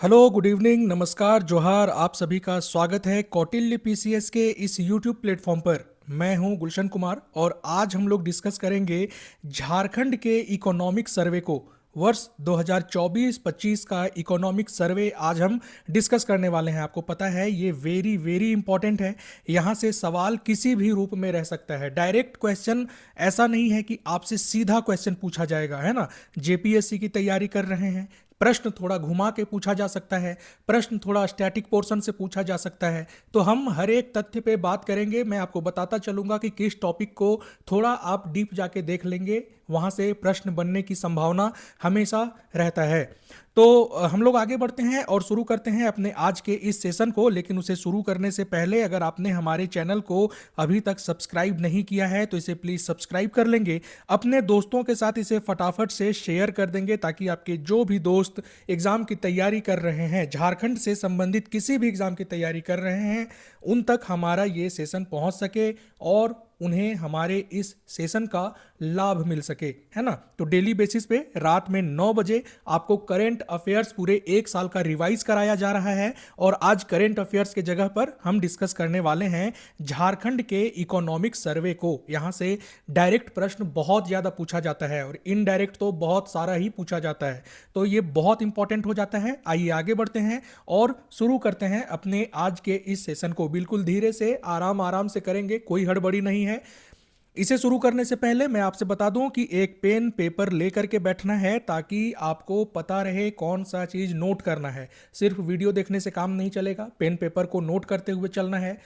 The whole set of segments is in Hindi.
हेलो, गुड इवनिंग, नमस्कार, जोहार। आप सभी का स्वागत है कौटिल्य पीसीएस के इस यूट्यूब प्लेटफॉर्म पर। मैं हूं गुलशन कुमार और आज हम लोग डिस्कस करेंगे झारखंड के इकोनॉमिक सर्वे को। वर्ष 2024-25 का इकोनॉमिक सर्वे आज हम डिस्कस करने वाले हैं। आपको पता है ये वेरी वेरी इंपॉर्टेंट है। यहाँ से सवाल किसी भी रूप में रह सकता है। डायरेक्ट क्वेश्चन ऐसा नहीं है कि आपसे सीधा क्वेश्चन पूछा जाएगा, है ना। जेपीएससी की तैयारी कर रहे हैं, प्रश्न थोड़ा घुमा के पूछा जा सकता है, प्रश्न थोड़ा स्टैटिक पोर्शन से पूछा जा सकता है। तो हम हर एक तथ्य पे बात करेंगे। मैं आपको बताता चलूंगा कि किस टॉपिक को थोड़ा आप डीप जाके देख लेंगे, वहां से प्रश्न बनने की संभावना हमेशा रहता है। तो हम लोग आगे बढ़ते हैं और शुरू करते हैं अपने आज के इस सेशन को। लेकिन उसे शुरू करने से पहले अगर आपने हमारे चैनल को अभी तक सब्सक्राइब नहीं किया है तो इसे प्लीज़ सब्सक्राइब कर लेंगे। अपने दोस्तों के साथ इसे फटाफट से शेयर कर देंगे ताकि आपके जो भी दोस्त एग्ज़ाम की तैयारी कर रहे हैं, झारखंड से संबंधित किसी भी एग्ज़ाम की तैयारी कर रहे हैं, उन तक हमारा ये सेशन पहुंच सके और उन्हें हमारे इस सेशन का लाभ मिल सके, है ना। तो डेली बेसिस पे रात में 9 बजे आपको करंट अफेयर्स पूरे एक साल का रिवाइज कराया जा रहा है। और आज करंट अफेयर्स के जगह पर हम डिस्कस करने वाले हैं झारखंड के इकोनॉमिक सर्वे को। यहां से डायरेक्ट प्रश्न बहुत ज़्यादा पूछा जाता है और इनडायरेक्ट तो बहुत सारा ही पूछा जाता है। तो ये बहुत इंपॉर्टेंट हो जाता है। आइए आगे बढ़ते हैं और शुरू करते हैं अपने आज के इस सेशन को। बिल्कुल धीरे से आराम आराम से करेंगे, कोई हड़बड़ी नहीं है। इसे शुरू करने से पहले मैं आपसे बता दूं कि एक पेन पेपर लेकर के बैठना है ताकि आपको पता रहे कौन सा चीज़ नोट करना है। सिर्फ वीडियो देखने से काम नहीं चलेगा, पेन पेपर को नोट करते हुए चलना है।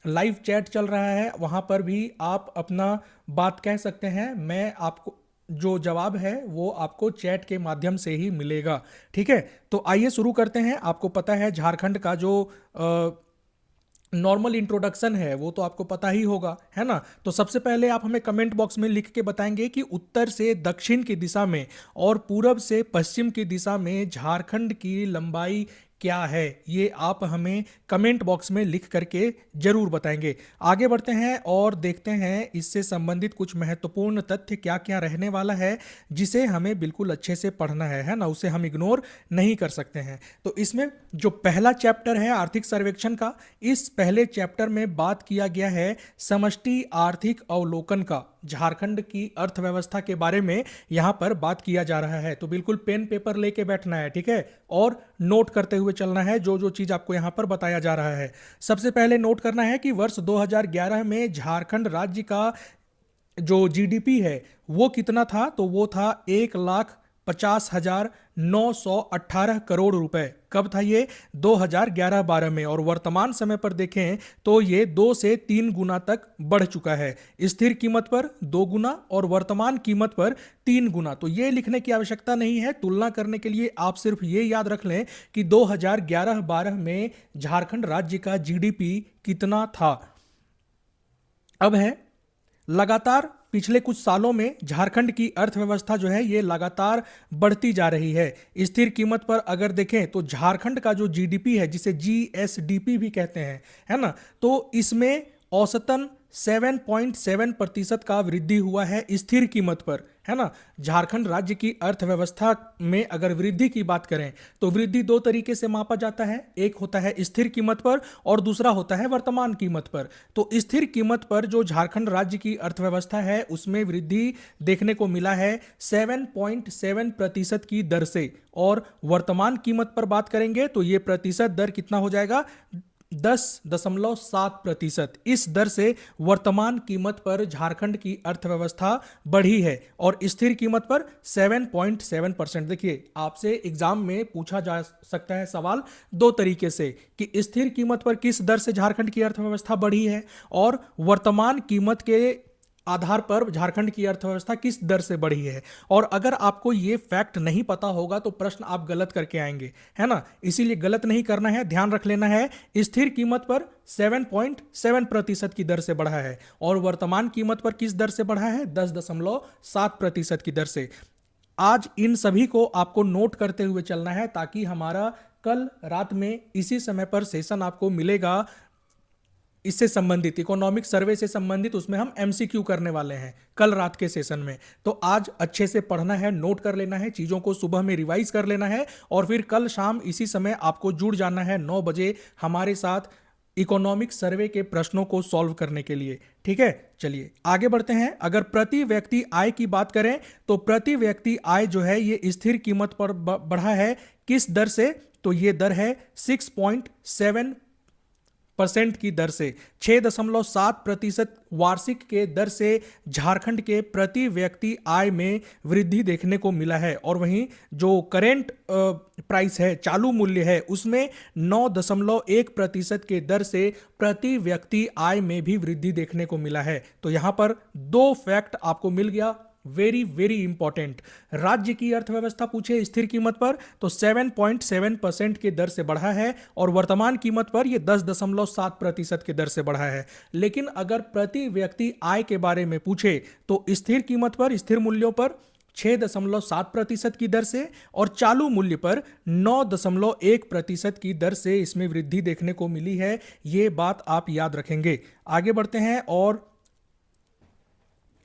लाइव चैट चल रहा है, वहां पर भी आप अपना बात कह सकते हैं। मैं आपको जो जवाब है वो आपको चैट के माध्यम से ही मिलेगा, ठीक है। तो आइए शुरू करते हैं। आपको पता है झारखंड का जो नॉर्मल इंट्रोडक्शन है वो तो आपको पता ही होगा, है ना। तो सबसे पहले आप हमें कमेंट बॉक्स में लिख के बताएंगे कि उत्तर से दक्षिण की दिशा में और पूरब से पश्चिम की दिशा में झारखंड की लंबाई क्या है। ये आप हमें कमेंट बॉक्स में लिख करके जरूर बताएंगे। आगे बढ़ते हैं और देखते हैं इससे संबंधित कुछ महत्वपूर्ण तथ्य क्या क्या रहने वाला है जिसे हमें बिल्कुल अच्छे से पढ़ना है ना। उसे हम इग्नोर नहीं कर सकते हैं। तो इसमें जो पहला चैप्टर है आर्थिक सर्वेक्षण का, इस पहले चैप्टर में बात किया गया है समष्टि आर्थिक अवलोकन का। झारखंड की अर्थव्यवस्था के बारे में यहां पर बात किया जा रहा है। तो बिल्कुल पेन पेपर लेके बैठना है, ठीक है, और नोट करते हुए चलना है जो जो चीज आपको यहां पर बताया जा रहा है। सबसे पहले नोट करना है कि वर्ष 2011 में झारखंड राज्य का जो जीडीपी है वो कितना था। तो वो था 1,50,918 करोड़ रुपए। कब था ये? 2011-12 में। और वर्तमान समय पर देखें तो ये 2 से 3 गुना तक बढ़ चुका है। स्थिर कीमत पर 2 गुना और वर्तमान कीमत पर 3 गुना। तो ये लिखने की आवश्यकता नहीं है। तुलना करने के लिए आप सिर्फ ये याद रख लें कि 2011-12 में झारखंड राज्य का जीडीपी कितना था। अब है लगातार पिछले कुछ सालों में झारखंड की अर्थव्यवस्था जो है ये लगातार बढ़ती जा रही है। स्थिर कीमत पर अगर देखें तो झारखंड का जो जीडीपी है, जिसे जीएसडीपी भी कहते हैं, है ना, तो इसमें औसतन 7.7% का वृद्धि हुआ है स्थिर कीमत पर, है ना। झारखंड राज्य की अर्थव्यवस्था में अगर वृद्धि की बात करें तो वृद्धि 2 तरीके से मापा जाता है। एक होता है स्थिर कीमत पर और दूसरा होता है वर्तमान कीमत पर। तो स्थिर कीमत पर जो झारखंड राज्य की अर्थव्यवस्था है उसमें वृद्धि देखने को मिला है 7.7% की दर से। और वर्तमान कीमत पर बात करेंगे तो यह प्रतिशत दर कितना हो जाएगा? 10.7%। इस दर से वर्तमान कीमत पर झारखंड की अर्थव्यवस्था बढ़ी है और स्थिर कीमत पर 7.7%। देखिए, आपसे एग्जाम में पूछा जा सकता है सवाल 2 तरीके से कि स्थिर कीमत पर किस दर से झारखंड की अर्थव्यवस्था बढ़ी है और वर्तमान कीमत के आधार पर झारखंड की अर्थव्यवस्था किस दर से बढ़ी है। और अगर आपको यह फैक्ट नहीं पता होगा तो प्रश्न आप गलत करके आएंगे, है ना। इसीलिए गलत नहीं करना है, ध्यान रख लेना है। स्थिर कीमत पर 7.7% की दर से बढ़ा है और वर्तमान कीमत पर किस दर से बढ़ा है? 10.7% की दर से। आज इन सभी को आपको नोट करते हुए चलना है ताकि हमारा कल रात में इसी समय पर सेशन आपको मिलेगा इससे संबंधित, इकोनॉमिक सर्वे से संबंधित, उसमें हम एमसीक्यू करने वाले हैं कल रात के सेशन में। तो आज अच्छे से पढ़ना है, नोट कर लेना है, चीज़ों को सुबह में रिवाइज कर लेना है और फिर कल शाम इसी समय आपको जुड़ जाना है 9 बजे हमारे साथ इकोनॉमिक सर्वे के प्रश्नों को सॉल्व करने के लिए। ठीक है, चलिए आगे बढ़ते हैं। अगर प्रति व्यक्ति आय की बात करें तो प्रति व्यक्ति आय जो है ये स्थिर कीमत पर बढ़ा है। किस दर से? तो ये दर है 6.7% की दर से, 6.7% वार्षिक के दर से झारखंड के प्रति व्यक्ति आय में वृद्धि देखने को मिला है। और वहीं जो करेंट प्राइस है, चालू मूल्य है, उसमें 9.1% के दर से प्रति व्यक्ति आय में भी वृद्धि देखने को मिला है। तो यहां पर दो फैक्ट आपको मिल गया, वेरी वेरी इंपॉर्टेंट। राज्य की अर्थव्यवस्था पूछे स्थिर कीमत पर तो 7.7% के दर से बढ़ा है और वर्तमान कीमत पर यह 10.7% के दर से बढ़ा है। लेकिन अगर प्रति व्यक्ति आय के बारे में पूछे तो स्थिर कीमत पर, स्थिर मूल्यों पर 6.7% की दर से और चालू मूल्य पर 9.1% की दर से इसमें वृद्धि देखने को मिली है। यह बात आप याद रखेंगे। आगे बढ़ते हैं और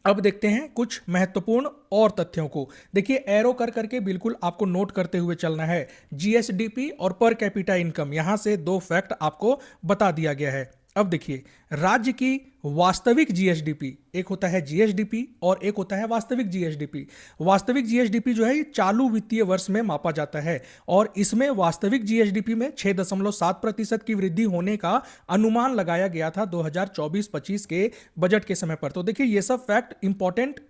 अब देखते हैं कुछ महत्वपूर्ण और तथ्यों को। देखिए एरो कर करके बिल्कुल आपको नोट करते हुए चलना है। जीएसडीपी और पर कैपिटा इनकम, यहां से दो फैक्ट आपको बता दिया गया है। अब देखिए राज्य की वास्तविक जीएसडीपी, एक होता है जीएसडीपी और एक होता है वास्तविक जीएसडीपी। वास्तविक जीएसडीपी जो है ये चालू वित्तीय वर्ष में मापा जाता है और इसमें वास्तविक जीएसडीपी में 6.7% की वृद्धि होने का अनुमान लगाया गया था 2024-25 के बजट के समय पर। तो देखिए ये सब फैक्ट इंपॉर्टेंट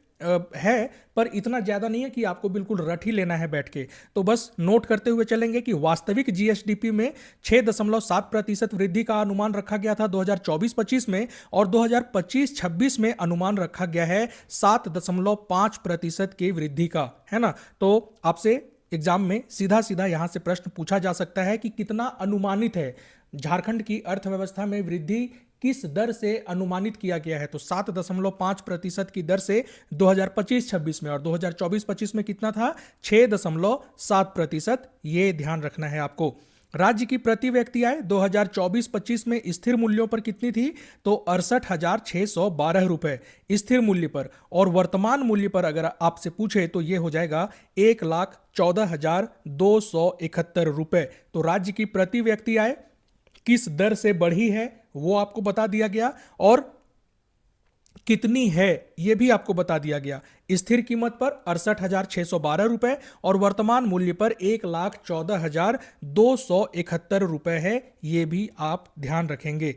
है पर इतना ज्यादा नहीं है कि आपको बिल्कुल रट ही लेना है बैठ के। तो बस नोट करते हुए चलेंगे कि वास्तविक जीएसडीपी में 6.7% वृद्धि का अनुमान रखा गया था 2024-25 में और 2025-26 में अनुमान रखा गया है 7.5% की वृद्धि का, है ना। तो आपसे एग्जाम में सीधा सीधा यहां से प्रश्न पूछा जा सकता है कि कितना अनुमानित है झारखंड की अर्थव्यवस्था में वृद्धि, किस दर से अनुमानित किया गया है। तो 7.5% की दर से 2025-26 में और 2024-25 में कितना था? 6.7%। ये ध्यान रखना है आपको। राज्य की प्रति व्यक्ति आय 2024-25 में स्थिर मूल्यों पर कितनी थी? तो 68,612 रुपए स्थिर मूल्य पर, और वर्तमान मूल्य पर अगर आपसे पूछे तो यह हो जाएगा 1,14,271 रुपए। तो राज्य की प्रति व्यक्ति आय किस दर से बढ़ी है वो आपको बता दिया गया और कितनी है यह भी आपको बता दिया गया। स्थिर कीमत पर 68,612 रुपए और वर्तमान मूल्य पर 1,14,271 रुपए है, यह भी आप ध्यान रखेंगे।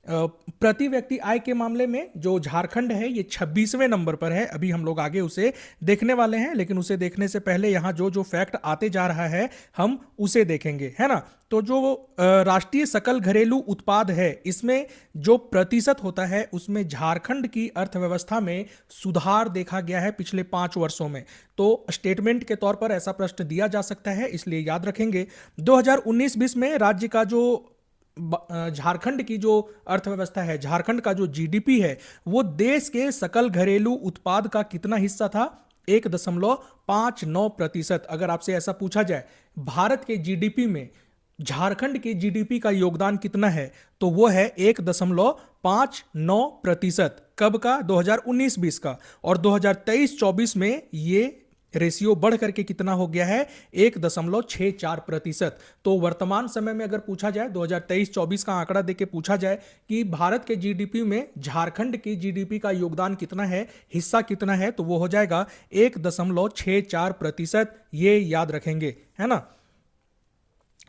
प्रति व्यक्ति आय के मामले में जो झारखंड है ये 26वें नंबर पर है। अभी हम लोग आगे उसे देखने वाले हैं, लेकिन उसे देखने से पहले यहां जो जो फैक्ट आते जा रहा है हम उसे देखेंगे, है ना। तो जो राष्ट्रीय सकल घरेलू उत्पाद है इसमें जो प्रतिशत होता है उसमें झारखंड की अर्थव्यवस्था में सुधार देखा गया है पिछले 5 वर्षों में। तो स्टेटमेंट के तौर पर ऐसा प्रश्न दिया जा सकता है, इसलिए याद रखेंगे। 2019-20 में राज्य का जो झारखंड की जो अर्थव्यवस्था है, झारखंड का जो जीडीपी है वो देश के सकल घरेलू उत्पाद का कितना हिस्सा था? 1.59%। अगर आपसे ऐसा पूछा जाए भारत के जीडीपी में झारखंड के जीडीपी का योगदान कितना है तो वो है 1.59%। कब का? 2019-20 का। और 2023-24 में ये रेशियो बढ़ करके कितना हो गया है? 1.64%। तो वर्तमान समय में अगर पूछा जाए 2023-24 का आंकड़ा देके पूछा जाए कि भारत के जीडीपी में झारखंड की जीडीपी का योगदान कितना है, हिस्सा कितना है, तो वो हो जाएगा 1.64%। ये याद रखेंगे, है ना।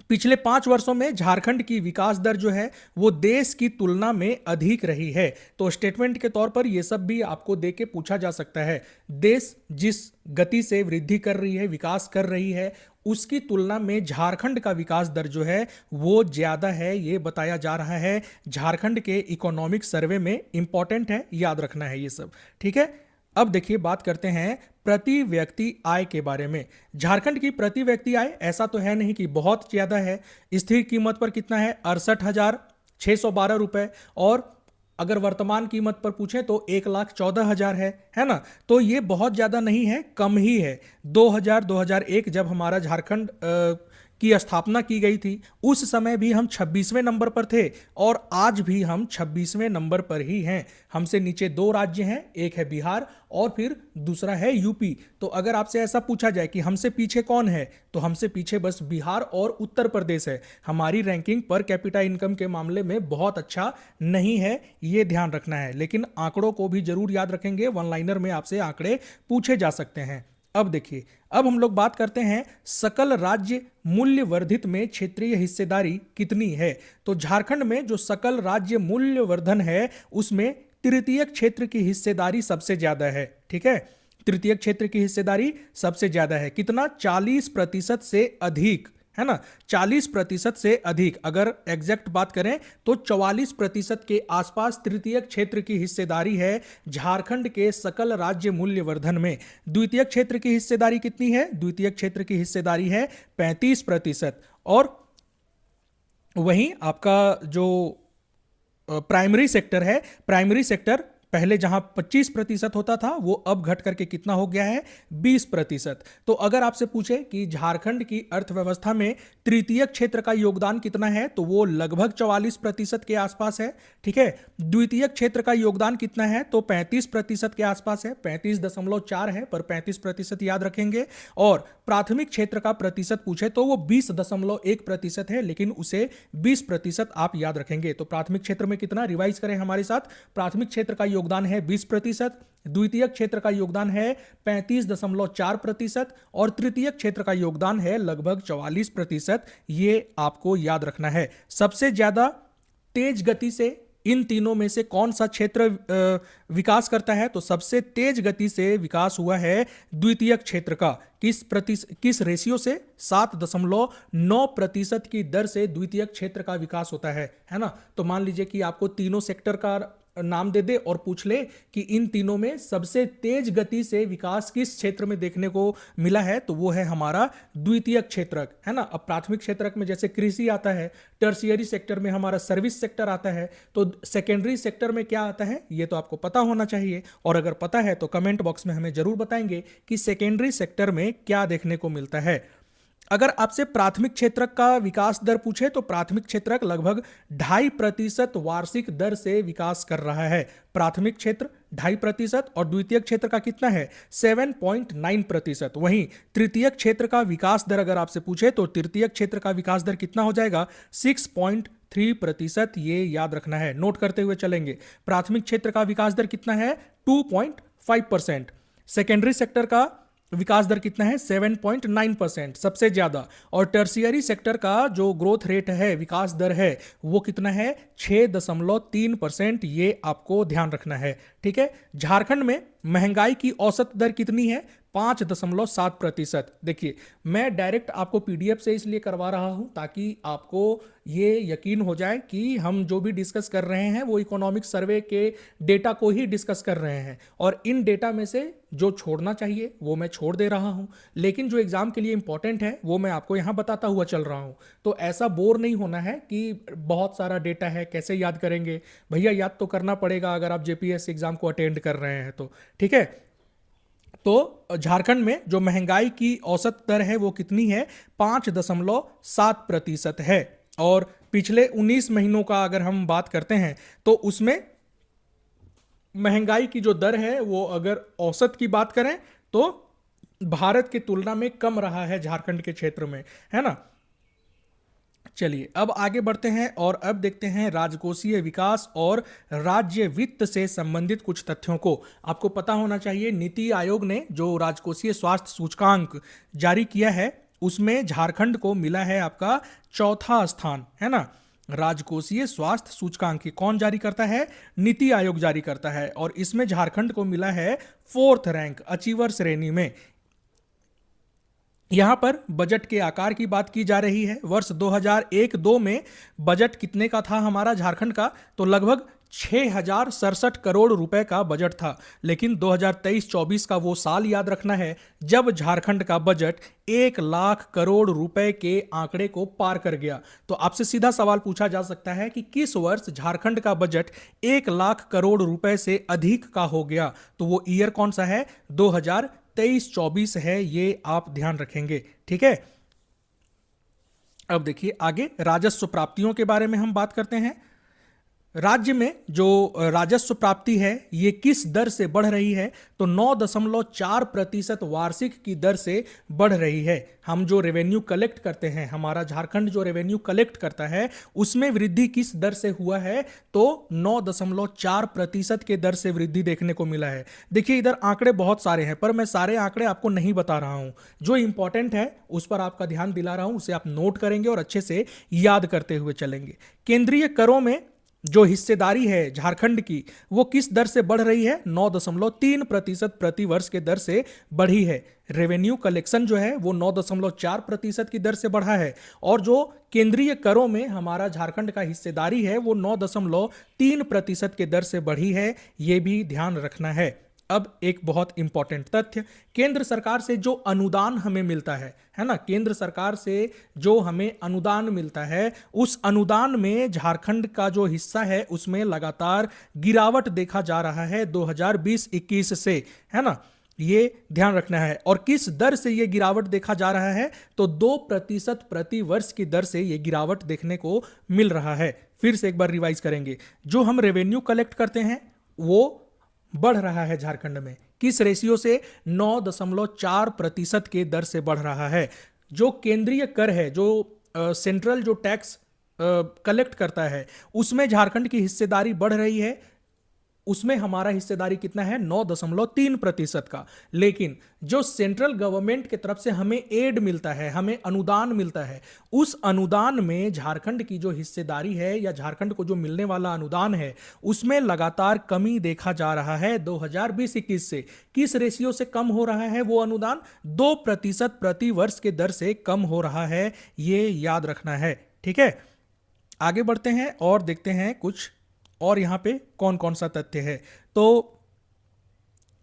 पिछले 5 वर्षों में झारखंड की विकास दर जो है वो देश की तुलना में अधिक रही है। तो स्टेटमेंट के तौर पर यह सब भी आपको देके पूछा जा सकता है। देश जिस गति से वृद्धि कर रही है, विकास कर रही है, उसकी तुलना में झारखंड का विकास दर जो है वो ज्यादा है, ये बताया जा रहा है झारखंड के इकोनॉमिक सर्वे में। इंपॉर्टेंट है, याद रखना है ये सब, ठीक है। अब देखिए बात करते हैं प्रति व्यक्ति आय के बारे में। झारखंड की प्रति व्यक्ति आय ऐसा तो है नहीं कि बहुत ज्यादा है। स्थिर कीमत पर कितना है? 68,612 रुपए, और अगर वर्तमान कीमत पर पूछे तो 1,14,000 है ना। तो ये बहुत ज्यादा नहीं है, कम ही है। 2001 जब हमारा झारखंड की स्थापना की गई थी, उस समय भी हम 26वें नंबर पर थे और आज भी हम 26वें नंबर पर ही हैं। हमसे नीचे दो राज्य हैं, एक है बिहार और फिर दूसरा है यूपी। तो अगर आपसे ऐसा पूछा जाए कि हमसे पीछे कौन है, तो हमसे पीछे बस बिहार और उत्तर प्रदेश है। हमारी रैंकिंग पर कैपिटा इनकम के मामले में बहुत अच्छा नहीं है, ये ध्यान रखना है। लेकिन आंकड़ों को भी जरूर याद रखेंगे, वन लाइनर में आपसे आंकड़े पूछे जा सकते हैं। अब देखिए, अब हम लोग बात करते हैं सकल राज्य मूल्य वर्धित में क्षेत्रीय हिस्सेदारी कितनी है। तो झारखंड में जो सकल राज्य मूल्य वर्धन है उसमें तृतीय क्षेत्र की हिस्सेदारी सबसे ज्यादा है। ठीक है, तृतीय क्षेत्र की हिस्सेदारी सबसे ज्यादा है। कितना? 40% से अधिक, है ना, 40% से अधिक। अगर एग्जैक्ट बात करें तो 44% के आसपास तृतीय क्षेत्र की हिस्सेदारी है झारखंड के सकल राज्य मूल्य वर्धन में। द्वितीय क्षेत्र की हिस्सेदारी कितनी है? द्वितीय क्षेत्र की हिस्सेदारी है 35%। और वहीं आपका जो प्राइमरी सेक्टर है, प्राइमरी सेक्टर पहले जहां 25% होता था वो अब घट करके कितना हो गया है? 20%। तो अगर आपसे पूछे कि झारखंड की अर्थव्यवस्था में तृतीय क्षेत्र का योगदान कितना है, तो वो लगभग 44% के आसपास है। ठीक है, द्वितीय क्षेत्र का योगदान कितना है? तो 35% के आसपास है, 35.4 है, पर 35% याद रखेंगे। और प्राथमिक क्षेत्र का प्रतिशत पूछे तो वो 20.1% है, लेकिन उसे 20% आप याद रखेंगे। तो प्राथमिक क्षेत्र में कितना? रिवाइज करें हमारे साथ। प्राथमिक क्षेत्र का योगदान है 20%, द्वितीय क्षेत्र का योगदान है 35.4% और तृतीय क्षेत्र का योगदान है लगभग 44%। ये आपको याद रखना है। सबसे ज्यादा तेज गति से इन तीनों में से कौन सा क्षेत्र विकास करता है? तो सबसे तेज गति से विकास हुआ है द्वितीय क्षेत्र का। किस रेशियो से? 7.9% की दर से द्वितीय क्षेत्र का विकास होता है ना। तो मान लीजिए कि आपको तीनों सेक्टर का नाम दे दे और पूछ ले कि इन तीनों में सबसे तेज गति से विकास किस क्षेत्र में देखने को मिला है, तो वो है हमारा द्वितीय क्षेत्रक, है ना। अब प्राथमिक क्षेत्रक में जैसे कृषि आता है, टर्शियरी सेक्टर में हमारा सर्विस सेक्टर आता है, तो सेकेंडरी सेक्टर में क्या आता है ये तो आपको पता होना चाहिए। और अगर पता है तो कमेंट बॉक्स में हमें जरूर बताएंगे कि सेकेंडरी सेक्टर में क्या देखने को मिलता है। अगर आपसे प्राथमिक क्षेत्रक का विकास दर पूछे तो प्राथमिक क्षेत्रक लगभग 2.5% वार्षिक दर से विकास कर रहा है। प्राथमिक क्षेत्र 2.5% और द्वितीय क्षेत्र का कितना है? 7.9%। वहीं तृतीय क्षेत्र का विकास दर अगर आपसे पूछे तो तृतीय क्षेत्र का विकास दर कितना हो जाएगा? 6.3%। ये याद रखना है, नोट करते हुए चलेंगे। प्राथमिक क्षेत्र का विकास दर कितना है? 2.5%। सेकेंडरी सेक्टर का विकास दर कितना है? 7.9%, सबसे ज्यादा। और टर्शियरी सेक्टर का जो ग्रोथ रेट है, विकास दर है, वो कितना है? 6.3%। ये आपको ध्यान रखना है। ठीक है, झारखंड में महंगाई की औसत दर कितनी है? 5.7%। देखिए, मैं डायरेक्ट आपको पीडीएफ से इसलिए करवा रहा हूं ताकि आपको ये यकीन हो जाए कि हम जो भी डिस्कस कर रहे हैं वो इकोनॉमिक सर्वे के डेटा को ही डिस्कस कर रहे हैं, और इन डेटा में से जो छोड़ना चाहिए वो मैं छोड़ दे रहा हूं, लेकिन जो एग्जाम के लिए इंपॉर्टेंट है वो मैं आपको यहां बताता हुआ चल रहा हूं। तो ऐसा बोर नहीं होना है कि बहुत सारा डेटा है, कैसे याद करेंगे। भैया याद तो करना पड़ेगा अगर आप जेपीएससी एग्जाम को अटेंड कर रहे हैं तो। ठीक है, तो झारखंड में जो महंगाई की औसत दर है वो कितनी है? 5.7% है। और पिछले 19 महीनों का अगर हम बात करते हैं तो उसमें महंगाई की जो दर है वो अगर औसत की बात करें तो भारत की तुलना में कम रहा है झारखंड के क्षेत्र में, है ना। चलिए अब आगे बढ़ते हैं और अब देखते हैं राजकोषीय विकास और राज्य वित्त से संबंधित कुछ तथ्यों को। आपको पता होना चाहिए नीति आयोग ने जो राजकोषीय स्वास्थ्य सूचकांक जारी किया है उसमें झारखंड को मिला है आपका चौथा स्थान, है ना। राजकोषीय स्वास्थ्य सूचकांक की कौन जारी करता है? नीति आयोग जारी करता है, और इसमें झारखंड को मिला है 4th रैंक अचीवर श्रेणी में। यहां पर बजट के आकार की बात की जा रही है। वर्ष 2001-2 में बजट कितने का था हमारा झारखंड का? तो लगभग 6,067 करोड़ रुपए का बजट था। लेकिन 2023-24 का वो साल याद रखना है जब झारखंड का बजट 1 लाख करोड़ रुपए के आंकड़े को पार कर गया। तो आपसे सीधा सवाल पूछा जा सकता है कि किस वर्ष झारखंड का बजट 1 लाख करोड़ रुपए से अधिक का हो गया? तो वो ईयर कौन सा है? 2023-24 है, ये आप ध्यान रखेंगे। ठीक है, अब देखिए आगे राजस्व प्राप्तियों के बारे में हम बात करते हैं। राज्य में जो राजस्व प्राप्ति है ये किस दर से बढ़ रही है, तो 9.4% वार्षिक की दर से बढ़ रही है। हम जो रेवेन्यू कलेक्ट करते हैं, हमारा झारखंड जो रेवेन्यू कलेक्ट करता है उसमें वृद्धि किस दर से हुआ है, तो 9.4% के दर से वृद्धि देखने को मिला है। देखिए इधर आंकड़े बहुत सारे हैं पर मैं सारे आंकड़े आपको नहीं बता रहा हूं, जो इंपॉर्टेंट है उस पर आपका ध्यान दिला रहा हूं, उसे आप नोट करेंगे और अच्छे से याद करते हुए चलेंगे। केंद्रीय करों में जो हिस्सेदारी है झारखंड की वो किस दर से बढ़ रही है, 9.3% प्रति वर्ष के दर से बढ़ी है। रेवेन्यू कलेक्शन जो है वो 9.4% की दर से बढ़ा है और जो केंद्रीय करों में हमारा झारखंड का हिस्सेदारी है वो 9.3% के दर से बढ़ी है, ये भी ध्यान रखना है। अब एक बहुत इंपॉर्टेंट तथ्य, केंद्र सरकार से जो अनुदान हमें मिलता है ना, केंद्र सरकार से जो हमें अनुदान मिलता है उस अनुदान में झारखंड का जो हिस्सा है उसमें लगातार गिरावट देखा जा रहा है 2020-21 से, है ना, ये ध्यान रखना है। और किस दर से ये गिरावट देखा जा रहा है, तो 2% प्रति वर्ष की दर से ये गिरावट देखने को मिल रहा है। फिर से एक बार रिवाइज करेंगे, जो हम रेवेन्यू कलेक्ट करते हैं वो बढ़ रहा है झारखंड में, किस रेशियो से, 9.4% के दर से बढ़ रहा है। जो केंद्रीय कर है, जो सेंट्रल जो टैक्स कलेक्ट करता है उसमें झारखंड की हिस्सेदारी बढ़ रही है, उसमें हमारा हिस्सेदारी कितना है, 9.3% का। लेकिन जो सेंट्रल गवर्नमेंट की तरफ से हमें एड मिलता है, हमें अनुदान मिलता है, उस अनुदान में झारखंड की जो हिस्सेदारी है या झारखंड को जो मिलने वाला अनुदान है उसमें लगातार कमी देखा जा रहा है 2020-21 से। किस रेशियो से कम हो रहा है वो अनुदान, 2% प्रति वर्ष के दर से कम हो रहा है, ये याद रखना है। ठीक है, आगे बढ़ते हैं और देखते हैं कुछ और यहाँ पे कौन कौन सा तथ्य है। तो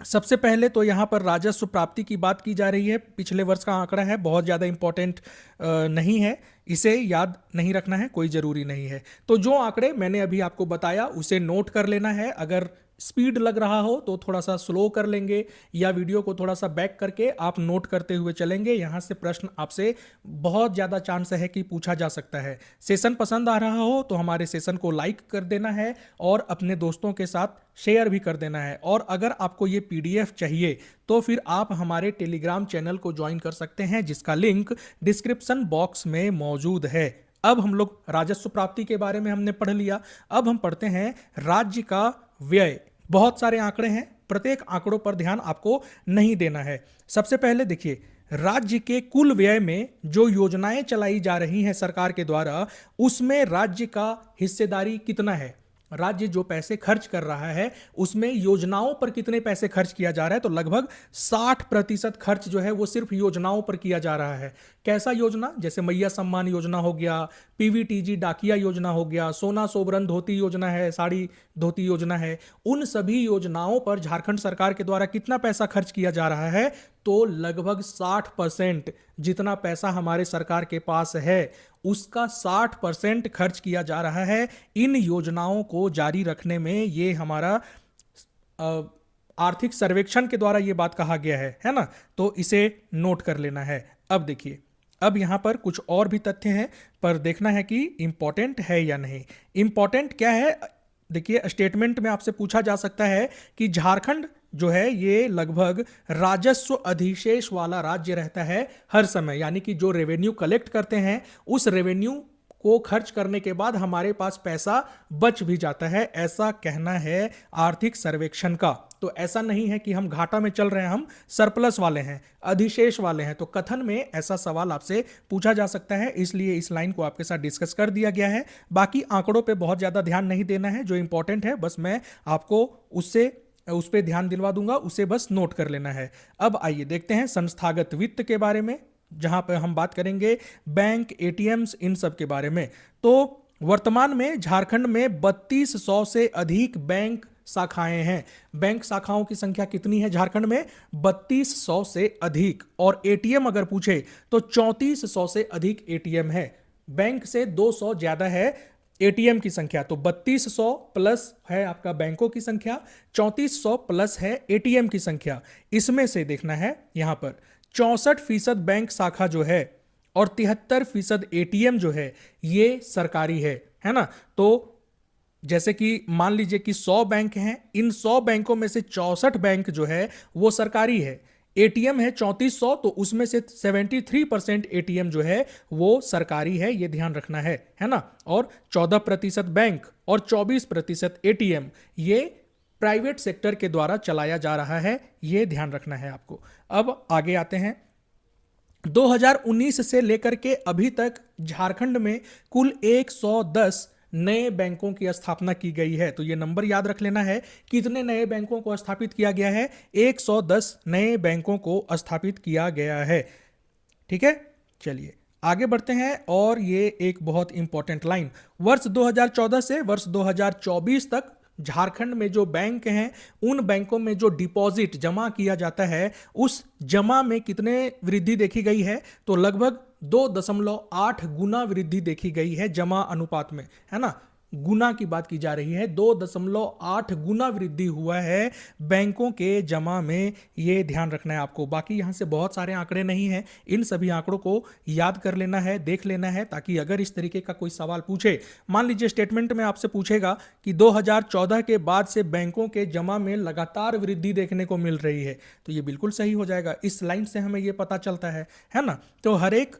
सबसे पहले तो यहाँ पर राजस्व प्राप्ति की बात की जा रही है, पिछले वर्ष का आंकड़ा है, बहुत ज़्यादा इंपॉर्टेंट नहीं है, इसे याद नहीं रखना है, कोई ज़रूरी नहीं है। तो जो आंकड़े मैंने अभी आपको बताया उसे नोट कर लेना है। अगर स्पीड लग रहा हो तो थोड़ा सा स्लो कर लेंगे या वीडियो को थोड़ा सा बैक करके आप नोट करते हुए चलेंगे। यहाँ से प्रश्न आपसे बहुत ज़्यादा चांस है कि पूछा जा सकता है। सेशन पसंद आ रहा हो तो हमारे सेशन को लाइक कर देना है और अपने दोस्तों के साथ शेयर भी कर देना है। और अगर आपको ये PDF चाहिए तो फिर आप हमारे टेलीग्राम चैनल को ज्वाइन कर सकते हैं, जिसका लिंक डिस्क्रिप्शन बॉक्स में मौजूद है। अब हम लोग राजस्व प्राप्ति के बारे में हमने पढ़ लिया, अब हम पढ़ते हैं राज्य का व्यय। बहुत सारे आंकड़े हैं, प्रत्येक आंकड़ों पर ध्यान आपको नहीं देना है। सबसे पहले देखिए, राज्य के कुल व्यय में जो योजनाएं चलाई जा रही हैं सरकार के द्वारा, उसमें राज्य का हिस्सेदारी कितना है। राज्य जो पैसे खर्च कर रहा है उसमें योजनाओं पर कितने पैसे खर्च किया जा रहा है, तो लगभग 60% खर्च जो है वो सिर्फ योजनाओं पर किया जा रहा है। कैसा योजना, जैसे मैया सम्मान योजना हो गया, PVTG डाकिया योजना हो गया, सोना सोबरन धोती योजना है, साड़ी धोती योजना है, उन सभी योजनाओं पर झारखंड सरकार के द्वारा कितना पैसा खर्च किया जा रहा है, तो लगभग 60% जितना पैसा हमारे सरकार के पास है उसका 60% खर्च किया जा रहा है इन योजनाओं को जारी रखने में। ये हमारा आर्थिक सर्वेक्षण के द्वारा ये बात कहा गया है ना, तो इसे नोट कर लेना है। अब देखिए, अब यहां पर कुछ और भी तथ्य हैं पर देखना है कि इंपॉर्टेंट है या नहीं। इंपॉर्टेंट क्या है, देखिए स्टेटमेंट में आपसे पूछा जा सकता है कि झारखंड जो है ये लगभग राजस्व अधिशेष वाला राज्य रहता है हर समय, यानी कि जो रेवेन्यू कलेक्ट करते हैं उस रेवेन्यू को खर्च करने के बाद हमारे पास पैसा बच भी जाता है, ऐसा कहना है आर्थिक सर्वेक्षण का। तो ऐसा नहीं है कि हम घाटा में चल रहे हैं, हम सरप्लस वाले हैं, अधिशेष वाले हैं। तो कथन में ऐसा सवाल आपसे पूछा जा सकता है, इसलिए इस लाइन को आपके साथ डिस्कस कर दिया गया है। बाकी आंकड़ों पे बहुत ज़्यादा ध्यान नहीं देना है, जो इंपॉर्टेंट है बस मैं आपको उस पर ध्यान दिलवा दूंगा, उसे बस नोट कर लेना है। अब आइए देखते हैं संस्थागत वित्त के बारे में, जहां पर हम बात करेंगे बैंक, ATMs, इन सब के बारे में। तो वर्तमान में झारखंड में 3200 से अधिक बैंक शाखाएं हैं। बैंक शाखाओं की संख्या कितनी है झारखंड में, 3200 से अधिक। और ATM अगर पूछे तो 3400 से अधिक ATM है। बैंक से 200 ज्यादा है ATM की संख्या, तो 3200 प्लस है आपका बैंकों की संख्या, 3400 प्लस है ATM की संख्या। इसमें से देखना है यहां पर 64% बैंक शाखा जो है और 73% एटीएम जो है ये सरकारी है ना। तो जैसे कि मान लीजिए कि 100 बैंक हैं, इन 100 बैंकों में से 64 बैंक जो है वो सरकारी है। एटीएम है 3400, तो उसमें से 73% एटीएम जो है वो सरकारी है, ये ध्यान रखना है ना। और 14% बैंक और 24% एटीएम ये प्राइवेट सेक्टर के द्वारा चलाया जा रहा है, ये ध्यान रखना है आपको। अब आगे आते हैं। 2019 से लेकर के अभी तक झारखंड में कुल 110 नए बैंकों की स्थापना की गई है। तो ये नंबर याद रख लेना है, कितने नए बैंकों को स्थापित किया गया है। 110 नए बैंकों को स्थापित किया गया है। ठीक है, चलिए आगे बढ़ते हैं। और ये एक बहुत इंपॉर्टेंट लाइन, वर्ष 2014 से वर्ष 2024 तक झारखंड में जो बैंक हैं उन बैंकों में जो डिपॉजिट जमा किया जाता है उस जमा में कितने वृद्धि देखी गई है। तो लगभग 2.8 गुना वृद्धि देखी गई है जमा अनुपात में, है ना। गुना की बात की जा रही है, 2.8 गुना वृद्धि हुआ है बैंकों के जमा में, ये ध्यान रखना है आपको। बाकी यहां से बहुत सारे आंकड़े नहीं हैं, इन सभी आंकड़ों को याद कर लेना है, देख लेना है, ताकि अगर इस तरीके का कोई सवाल पूछे, मान लीजिए स्टेटमेंट में आपसे पूछेगा कि 2014 के बाद से बैंकों के जमा में लगातार वृद्धि देखने को मिल रही है, तो ये बिल्कुल सही हो जाएगा। इस लाइन से हमें ये पता चलता है ना। तो हर एक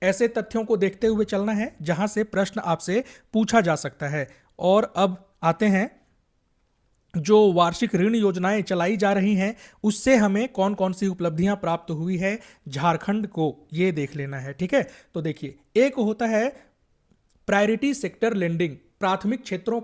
ऐसे तथ्यों को देखते हुए चलना है जहां से प्रश्न आपसे पूछा जा सकता है। और अब आते हैं, जो वार्षिक ऋण योजनाएं चलाई जा रही हैं उससे हमें कौन कौन सी उपलब्धियां प्राप्त हुई है झारखंड को, ये देख लेना है। ठीक है, तो देखिए, एक होता है प्रायोरिटी सेक्टर लेंडिंग, प्राथमिक क्षेत्रों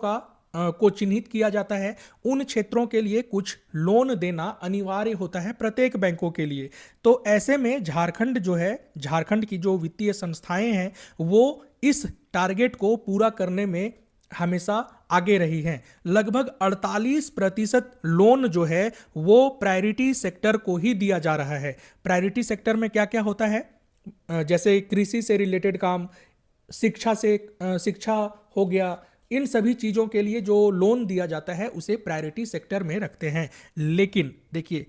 को चिन्हित किया जाता है, उन क्षेत्रों के लिए कुछ लोन देना अनिवार्य होता है प्रत्येक बैंकों के लिए। तो ऐसे में झारखंड जो है, झारखंड की जो वित्तीय संस्थाएं हैं वो इस टारगेट को पूरा करने में हमेशा आगे रही हैं। लगभग 48% लोन जो है वो प्रायोरिटी सेक्टर को ही दिया जा रहा है। प्रायोरिटी सेक्टर में क्या क्या होता है, जैसे कृषि से रिलेटेड काम, शिक्षा हो गया, इन सभी चीजों के लिए जो लोन दिया जाता है उसे प्रायोरिटी सेक्टर में रखते हैं। लेकिन देखिए,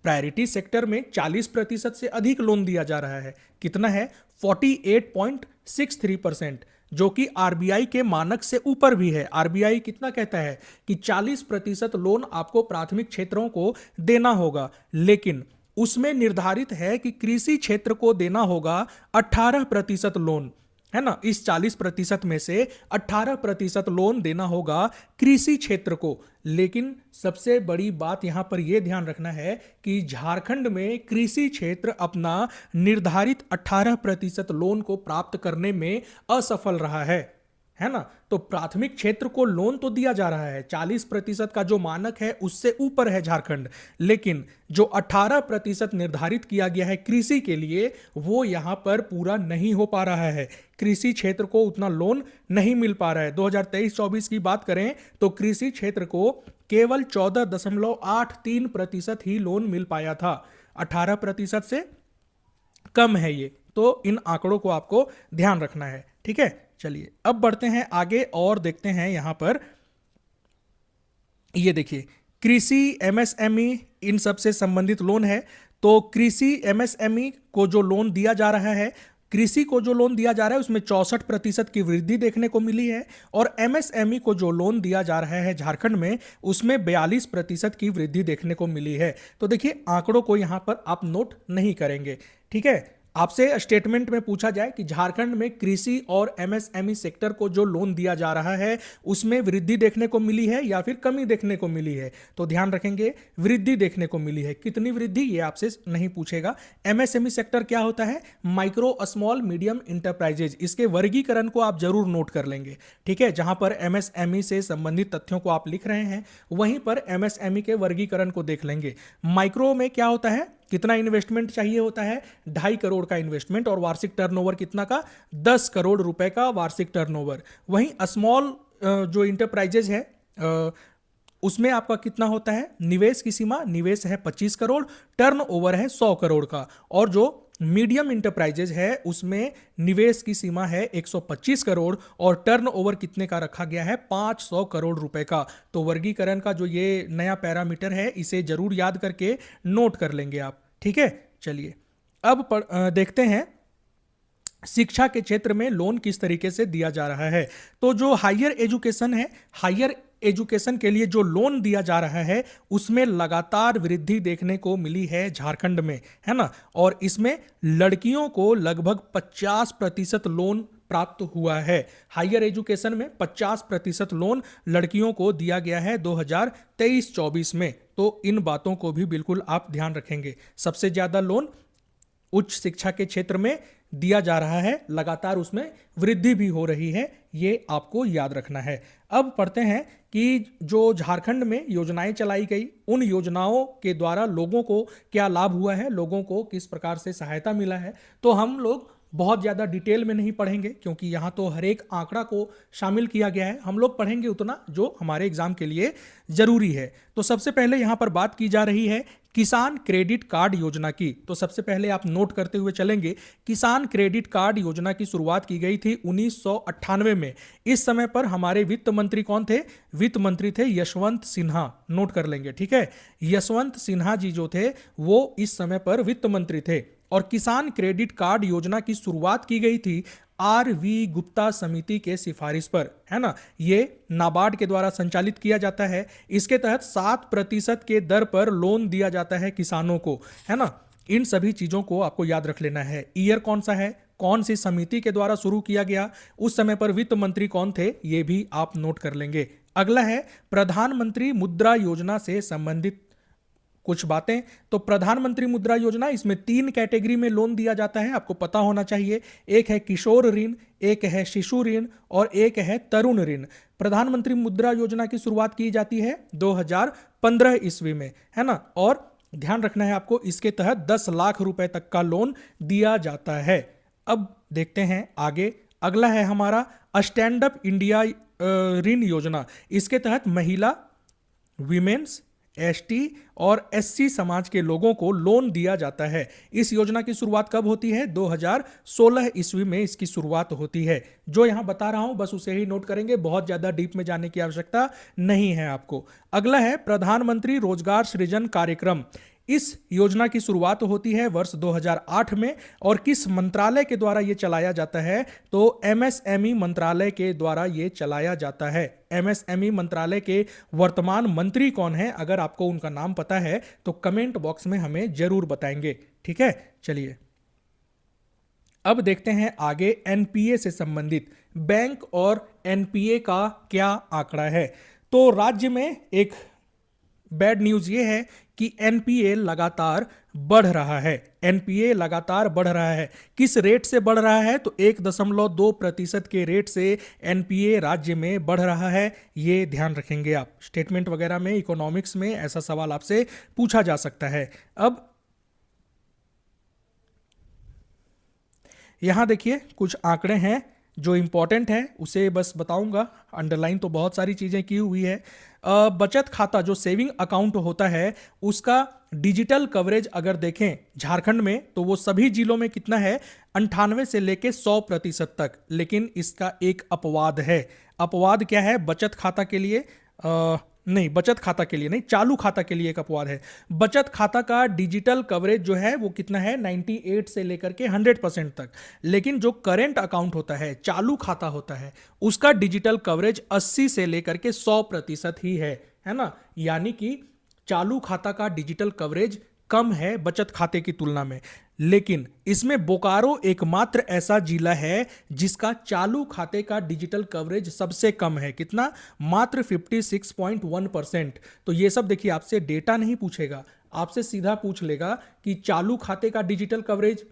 प्रायोरिटी सेक्टर में 40% से अधिक लोन दिया जा रहा है। कितना है, 48.63%, जो कि आरबीआई के मानक से ऊपर भी है। आरबीआई कितना कहता है कि 40% लोन आपको प्राथमिक क्षेत्रों को देना होगा, लेकिन उसमें निर्धारित है कि कृषि क्षेत्र को देना होगा 18% लोन, है ना। इस 40% में से 18% लोन देना होगा कृषि क्षेत्र को। लेकिन सबसे बड़ी बात यहां पर यह ध्यान रखना है कि झारखंड में कृषि क्षेत्र अपना निर्धारित 18% लोन को प्राप्त करने में असफल रहा है ना। तो प्राथमिक क्षेत्र को लोन तो दिया जा रहा है, 40% का जो मानक है उससे ऊपर है झारखंड, लेकिन जो 18% निर्धारित किया गया है कृषि के लिए वो यहां पर पूरा नहीं हो पा रहा है। कृषि क्षेत्र को उतना लोन नहीं मिल पा रहा है। 2023-24 की बात करें तो कृषि क्षेत्र को केवल 14.83% ही लोन मिल पाया था, 18% से कम है ये। तो इन आंकड़ों को आपको ध्यान रखना है। ठीक है, चलिए अब बढ़ते हैं आगे और देखते हैं यहां पर, ये देखिए, कृषि, एमएसएमई, इन सब से संबंधित लोन है। तो कृषि एमएसएमई को जो लोन दिया जा रहा है, कृषि को जो लोन दिया जा रहा है उसमें 64% की वृद्धि देखने को मिली है, और एमएसएमई को जो लोन दिया जा रहा है झारखंड में उसमें 42% की वृद्धि देखने को मिली है। तो देखिए, आंकड़ों को यहां पर आप नोट नहीं करेंगे। ठीक है, आपसे स्टेटमेंट में पूछा जाए कि झारखंड में कृषि और एमएसएमई सेक्टर को जो लोन दिया जा रहा है उसमें वृद्धि देखने को मिली है या फिर कमी देखने को मिली है, तो ध्यान रखेंगे वृद्धि देखने को मिली है। कितनी वृद्धि, ये आपसे नहीं पूछेगा। एमएसएमई सेक्टर क्या होता है, माइक्रो स्मॉल मीडियम इंटरप्राइजेज, इसके वर्गीकरण को आप जरूर नोट कर लेंगे। ठीक है, जहां पर एमएसएमई से संबंधित तथ्यों को आप लिख रहे हैं वहीं पर एमएसएमई के वर्गीकरण को देख लेंगे। माइक्रो में क्या होता है, कितना इन्वेस्टमेंट चाहिए होता है, 2.5 करोड़ का इन्वेस्टमेंट, और वार्षिक टर्नओवर कितना का, 10 करोड़ रुपए का वार्षिक टर्नओवर। वहीं स्मॉल जो इंटरप्राइजेज है उसमें आपका कितना होता है, निवेश की सीमा, निवेश है 25 करोड़, टर्नओवर है 100 करोड़ का, और जो मीडियम इंटरप्राइजेज है उसमें निवेश की सीमा है 125 करोड़ और टर्नओवर कितने का रखा गया है, 500 करोड़ रुपए का। तो वर्गीकरण का जो ये नया पैरामीटर है इसे जरूर याद करके नोट कर लेंगे आप। ठीक है, चलिए अब देखते हैं शिक्षा के क्षेत्र में लोन किस तरीके से दिया जा रहा है। तो जो हायर एजुकेशन है, हायर एजुकेशन के लिए जो लोन दिया जा रहा है उसमें लगातार वृद्धि देखने को मिली है झारखंड में, है ना। और इसमें लड़कियों को लगभग 50% लोन प्राप्त हुआ है। हायर एजुकेशन में 50% लोन लड़कियों को दिया गया है 2023-24 में। तो इन बातों को भी बिल्कुल आप ध्यान रखेंगे। सबसे ज्यादा लोन उच्च शिक्षा के क्षेत्र में दिया जा रहा है, लगातार उसमें वृद्धि भी हो रही है, ये आपको याद रखना है। अब पढ़ते हैं कि जो झारखंड में योजनाएं चलाई गई, उन योजनाओं के द्वारा लोगों को क्या लाभ हुआ है, लोगों को किस प्रकार से सहायता मिला है। तो हम लोग बहुत ज़्यादा डिटेल में नहीं पढ़ेंगे क्योंकि यहाँ तो हर एक आंकड़ा को शामिल किया गया है। हम लोग पढ़ेंगे उतना जो हमारे एग्जाम के लिए ज़रूरी है। तो सबसे पहले यहाँ पर बात की जा रही है किसान क्रेडिट कार्ड योजना की। तो सबसे पहले आप नोट करते हुए चलेंगे, किसान क्रेडिट कार्ड योजना की शुरुआत की गई थी 1998 में। इस समय पर हमारे वित्त मंत्री कौन थे? वित्त मंत्री थे यशवंत सिन्हा। नोट कर लेंगे, ठीक है। यशवंत सिन्हा जी जो थे वो इस समय पर वित्त मंत्री थे। और किसान क्रेडिट कार्ड योजना की शुरुआत की गई थी आर.वी. गुप्ता समिति के सिफारिश पर, है ना। ये नाबार्ड के द्वारा संचालित किया जाता है। इसके तहत 7% के दर पर लोन दिया जाता है किसानों को, है ना। इन सभी चीजों को आपको याद रख लेना है। ईयर कौन सा है, कौन सी समिति के द्वारा शुरू किया गया, उस समय पर वित्त मंत्री कौन थे, ये भी आप नोट कर लेंगे। अगला है प्रधानमंत्री मुद्रा योजना से संबंधित कुछ बातें। तो प्रधानमंत्री मुद्रा योजना, इसमें 3 कैटेगरी में लोन दिया जाता है, आपको पता होना चाहिए। एक है किशोर ऋण, एक है शिशु ऋण और एक है तरुण ऋण। प्रधानमंत्री मुद्रा योजना की शुरुआत की जाती है 2015 ईस्वी में, है ना। और ध्यान रखना है आपको, इसके तहत 10 लाख रुपए तक का लोन दिया जाता है। अब देखते हैं आगे। अगला है हमारा स्टैंड अप इंडिया ऋण योजना। इसके तहत महिला, वीमेन्स, एसटी और एससी समाज के लोगों को लोन दिया जाता है। इस योजना की शुरुआत कब होती है? 2016 ईस्वी में इसकी शुरुआत होती है। जो यहां बता रहा हूं बस उसे ही नोट करेंगे, बहुत ज्यादा डीप में जाने की आवश्यकता नहीं है आपको। अगला है प्रधानमंत्री रोजगार सृजन कार्यक्रम। इस योजना की शुरुआत होती है वर्ष 2008 में। और किस मंत्रालय के द्वारा यह चलाया जाता है? तो एमएसएमई मंत्रालय के द्वारा यह चलाया जाता है। एमएसएमई मंत्रालय के वर्तमान मंत्री कौन है? अगर आपको उनका नाम पता है तो कमेंट बॉक्स में हमें जरूर बताएंगे, ठीक है। चलिए अब देखते हैं आगे एनपीए से संबंधित। बैंक और एनपीए का क्या आंकड़ा है? तो राज्य में एक बैड न्यूज ये है कि एनपीए लगातार बढ़ रहा है। एनपीए लगातार बढ़ रहा है। किस रेट से बढ़ रहा है? तो 1.2% के रेट से एनपीए राज्य में बढ़ रहा है। ये ध्यान रखेंगे आप। स्टेटमेंट वगैरह में, इकोनॉमिक्स में ऐसा सवाल आपसे पूछा जा सकता है। अब यहां देखिए कुछ आंकड़े हैं जो इंपॉर्टेंट है, उसे बस बताऊंगा। अंडरलाइन तो बहुत सारी चीजें की हुई है। बचत खाता जो सेविंग अकाउंट होता है उसका डिजिटल कवरेज अगर देखें झारखंड में तो वो सभी जिलों में कितना है? 98 से लेके 100% तक। लेकिन इसका एक अपवाद है। अपवाद क्या है? बचत खाता के लिए नहीं, बचत खाता के लिए नहीं, चालू खाता के लिए एक अपवाद है। बचत खाता का डिजिटल कवरेज जो है वो कितना है? 98 से लेकर के 100% तक। लेकिन जो करेंट अकाउंट होता है, चालू खाता होता है, उसका डिजिटल कवरेज 80 से लेकर के 100% ही है ना। यानी कि चालू खाता का डिजिटल कवरेज कम है बचत खाते की तुलना में। लेकिन इसमें बोकारो एकमात्र ऐसा जिला है जिसका चालू खाते का डिजिटल कवरेज सबसे कम है। कितना? मात्र 56.1%। तो ये सब देखिए, आपसे डेटा नहीं पूछेगा, आपसे सीधा पूछ लेगा कि चालू खाते का डिजिटल कवरेज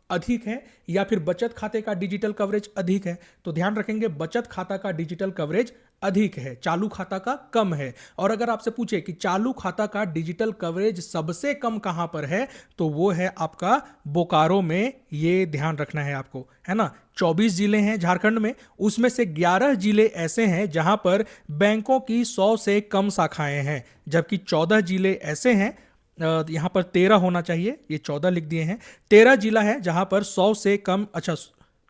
अधिक है या फिर बचत खाते का डिजिटल कवरेज अधिक है। तो ध्यान रखेंगे बचत खाता का डिजिटल कवरेज अधिक है, चालू खाता का कम है। और अगर आपसे पूछे कि चालू खाता का डिजिटल कवरेज सबसे कम कहां पर है, तो वो है आपका बोकारो में। ये ध्यान रखना है आपको, है ना। 24 जिले हैं झारखंड में, उसमें से 11 जिले ऐसे हैं जहां पर बैंकों की 100 से कम शाखाएं हैं, जबकि 14 जिले ऐसे हैं, यहां पर 13 होना चाहिए, ये 14 लिख दिए हैं। 13 जिला है जहां पर 100 से कम, अच्छा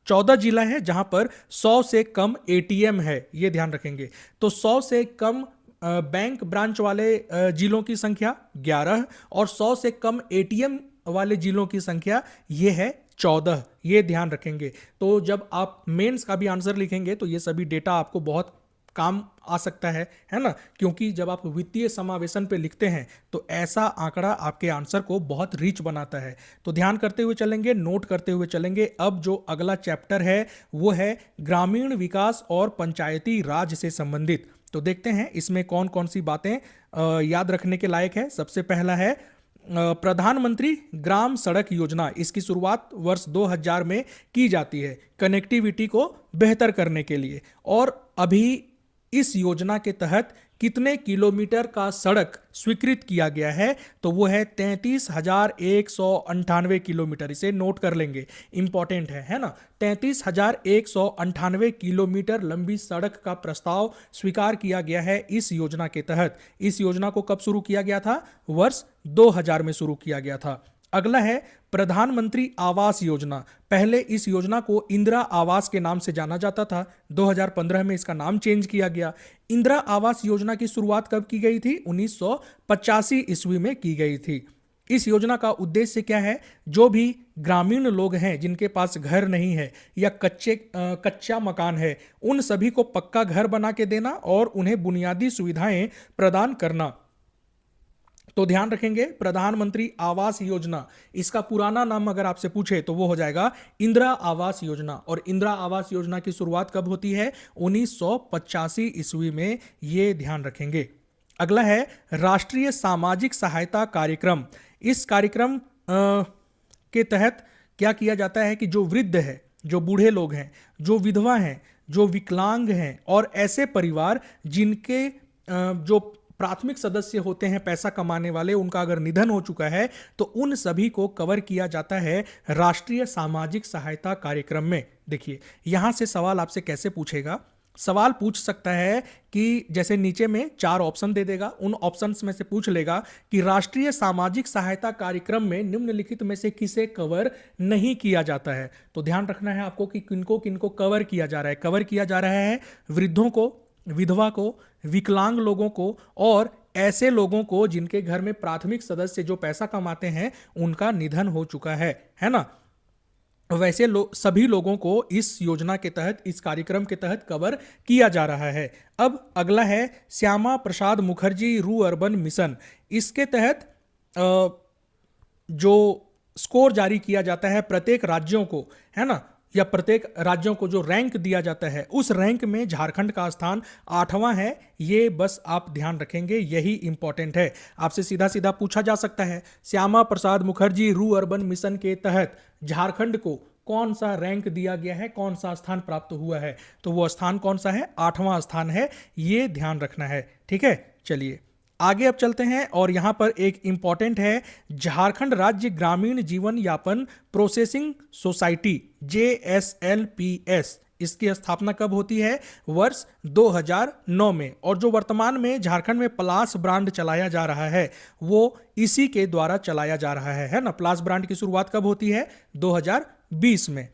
14 जिला है जहां पर 100 से कम एटीएम है, ये ध्यान रखेंगे। तो 100 से कम बैंक ब्रांच वाले जिलों की संख्या 11 और 100 से कम एटीएम वाले जिलों की संख्या ये है 2014, ये ध्यान रखेंगे। तो जब आप मेंस का भी आंसर लिखेंगे तो ये सभी डेटा आपको बहुत काम आ सकता है ना, क्योंकि जब आप वित्तीय समावेशन पे लिखते हैं तो ऐसा आंकड़ा आपके आंसर को बहुत रिच बनाता है। तो ध्यान करते हुए चलेंगे, नोट करते हुए चलेंगे। अब जो अगला चैप्टर है वो है ग्रामीण विकास और पंचायती राज से संबंधित। तो देखते हैं इसमें कौन कौन सी बातें याद रखने के लायक है। सबसे पहला है प्रधानमंत्री ग्राम सड़क योजना। इसकी शुरुआत वर्ष 2000 में की जाती है कनेक्टिविटी को बेहतर करने के लिए। और अभी इस योजना के तहत कितने किलोमीटर का सड़क स्वीकृत किया गया है, तो वो है 33,198 किलोमीटर। इसे नोट कर लेंगे, इंपॉर्टेंट है ना। 33,198 किलोमीटर लंबी सड़क का प्रस्ताव स्वीकार किया गया है इस योजना के तहत। इस योजना को कब शुरू किया गया था? वर्ष 2000 में शुरू किया गया था। अगला है प्रधानमंत्री आवास योजना। पहले इस योजना को इंदिरा आवास के नाम से जाना जाता था, 2015 में इसका नाम चेंज किया गया। इंदिरा आवास योजना की शुरुआत कब की गई थी? 1985 ईस्वी में की गई थी। इस योजना का उद्देश्य क्या है? जो भी ग्रामीण लोग हैं जिनके पास घर नहीं है या कच्चा मकान है, उन सभी को पक्का घर बना के देना और उन्हें बुनियादी सुविधाएं प्रदान करना। तो ध्यान रखेंगे, प्रधानमंत्री आवास योजना, इसका पुराना नाम अगर आपसे पूछे तो वो हो जाएगा इंदिरा आवास योजना। और इंदिरा आवास योजना की शुरुआत कब होती है? 1985 ईस्वी में, ये ध्यान रखेंगे। अगला है राष्ट्रीय सामाजिक सहायता कार्यक्रम। इस कार्यक्रम के तहत क्या किया जाता है कि जो वृद्ध है, जो बूढ़े लोग हैं, जो विधवा हैं, जो विकलांग हैं और ऐसे परिवार जिनके जो प्राथमिक सदस्य होते हैं पैसा कमाने वाले, उनका अगर निधन हो चुका है तो उन सभी को कवर किया जाता है राष्ट्रीय सामाजिक सहायता कार्यक्रम में। देखिए यहां से सवाल आपसे कैसे पूछेगा, सवाल पूछ सकता है कि जैसे नीचे में 4 ऑप्शन दे देगा, उन ऑप्शंस में से पूछ लेगा कि राष्ट्रीय सामाजिक सहायता कार्यक्रम में निम्नलिखित में से किसे कवर नहीं किया जाता है। तो ध्यान रखना है आपको कि किनको किनको कवर किया जा रहा है। कवर किया जा रहा है वृद्धों को, विधवा को, विकलांग लोगों को और ऐसे लोगों को जिनके घर में प्राथमिक सदस्य जो पैसा कमाते हैं उनका निधन हो चुका है ना। वैसे सभी लोगों को इस योजना के तहत, इस कार्यक्रम के तहत कवर किया जा रहा है। अब अगला है श्यामा प्रसाद मुखर्जी रू अर्बन मिशन। इसके तहत जो स्कोर जारी किया जाता है प्रत्येक राज्यों को, है ना, या प्रत्येक राज्यों को जो रैंक दिया जाता है, उस रैंक में झारखंड का स्थान 8वां है। ये बस आप ध्यान रखेंगे, यही इंपॉर्टेंट है। आपसे सीधा सीधा पूछा जा सकता है श्यामा प्रसाद मुखर्जी रू अर्बन मिशन के तहत झारखंड को कौन सा रैंक दिया गया है, कौन सा स्थान प्राप्त हुआ है, तो वो स्थान कौन सा है? 8वां स्थान है। ये ध्यान रखना है, ठीक है। चलिए आगे अब चलते हैं और यहां पर एक इंपॉर्टेंट है झारखंड राज्य ग्रामीण जीवन यापन प्रोसेसिंग सोसाइटी, JSLPS। इसकी स्थापना कब होती है? वर्ष 2009 में। और जो वर्तमान में झारखंड में प्लास ब्रांड चलाया जा रहा है वो इसी के द्वारा चलाया जा रहा है ना। प्लास ब्रांड की शुरुआत कब होती है? 2020 में।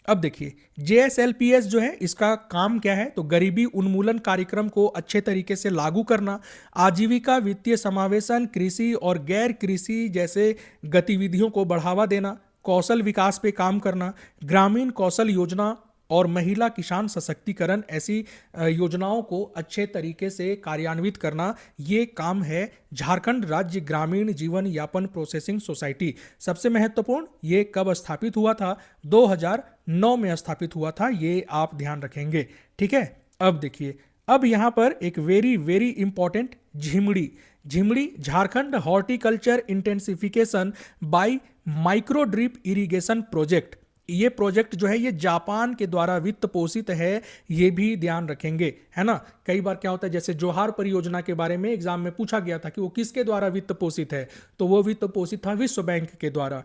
अब देखिए JSLPS जो है, इसका काम क्या है? तो गरीबी उन्मूलन कार्यक्रम को अच्छे तरीके से लागू करना, आजीविका वित्तीय समावेशन, कृषि और गैर कृषि जैसे गतिविधियों को बढ़ावा देना, कौशल विकास पे काम करना, ग्रामीण कौशल योजना और महिला किसान सशक्तिकरण, ऐसी योजनाओं को अच्छे तरीके से कार्यान्वित करना, ये काम है झारखंड राज्य ग्रामीण जीवन यापन प्रोसेसिंग सोसाइटी। सबसे महत्वपूर्ण, ये कब स्थापित हुआ था? 2009 में स्थापित हुआ था। ये आप ध्यान रखेंगे, ठीक है। अब देखिए, अब यहां पर एक very very important JHIMDI Jharkhand horticulture intensification by micro drip irrigation project. ये प्रोजेक्ट जो है ये जापान के द्वारा वित्त पोषित है, ये भी ध्यान रखेंगे, है ना। कई बार क्या होता है, जैसे जोहार परियोजना के बारे में एग्जाम में पूछा गया था कि वो किसके द्वारा वित्त पोषित है, तो वो वित्त पोषित था विश्व बैंक के द्वारा।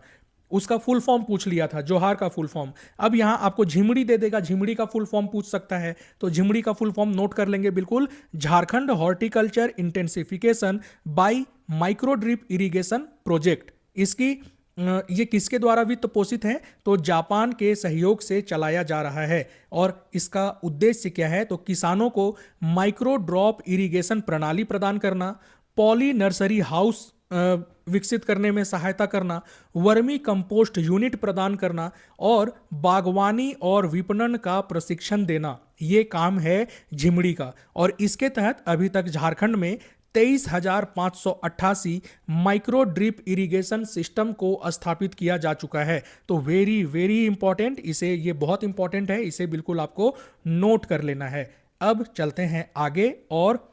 उसका फुल फॉर्म पूछ लिया था, जोहार का फुल फॉर्म। अब यहां आपको झिमड़ी दे देगा, झिमड़ी का फुल फॉर्म पूछ सकता है, तो झिमड़ी का फुल फॉर्म नोट कर लेंगे बिल्कुल, Jharkhand horticulture intensification by micro drip irrigation project. इसकी ये किसके द्वारा वित्त पोषित है? तो जापान के सहयोग से चलाया जा रहा है। और इसका उद्देश्य क्या है? तो किसानों को माइक्रो ड्रॉप इरिगेशन प्रणाली प्रदान करना, पॉली नर्सरी हाउस विकसित करने में सहायता करना, वर्मी कंपोस्ट यूनिट प्रदान करना और बागवानी और विपणन का प्रशिक्षण देना, ये काम है झिमड़ी का। और इसके तहत अभी तक झारखंड में 23,588 माइक्रो ड्रिप इरिगेशन सिस्टम को स्थापित किया जा चुका है। तो वेरी वेरी इंपॉर्टेंट, इसे, ये बहुत इंपॉर्टेंट है, इसे बिल्कुल आपको नोट कर लेना है। अब चलते हैं आगे और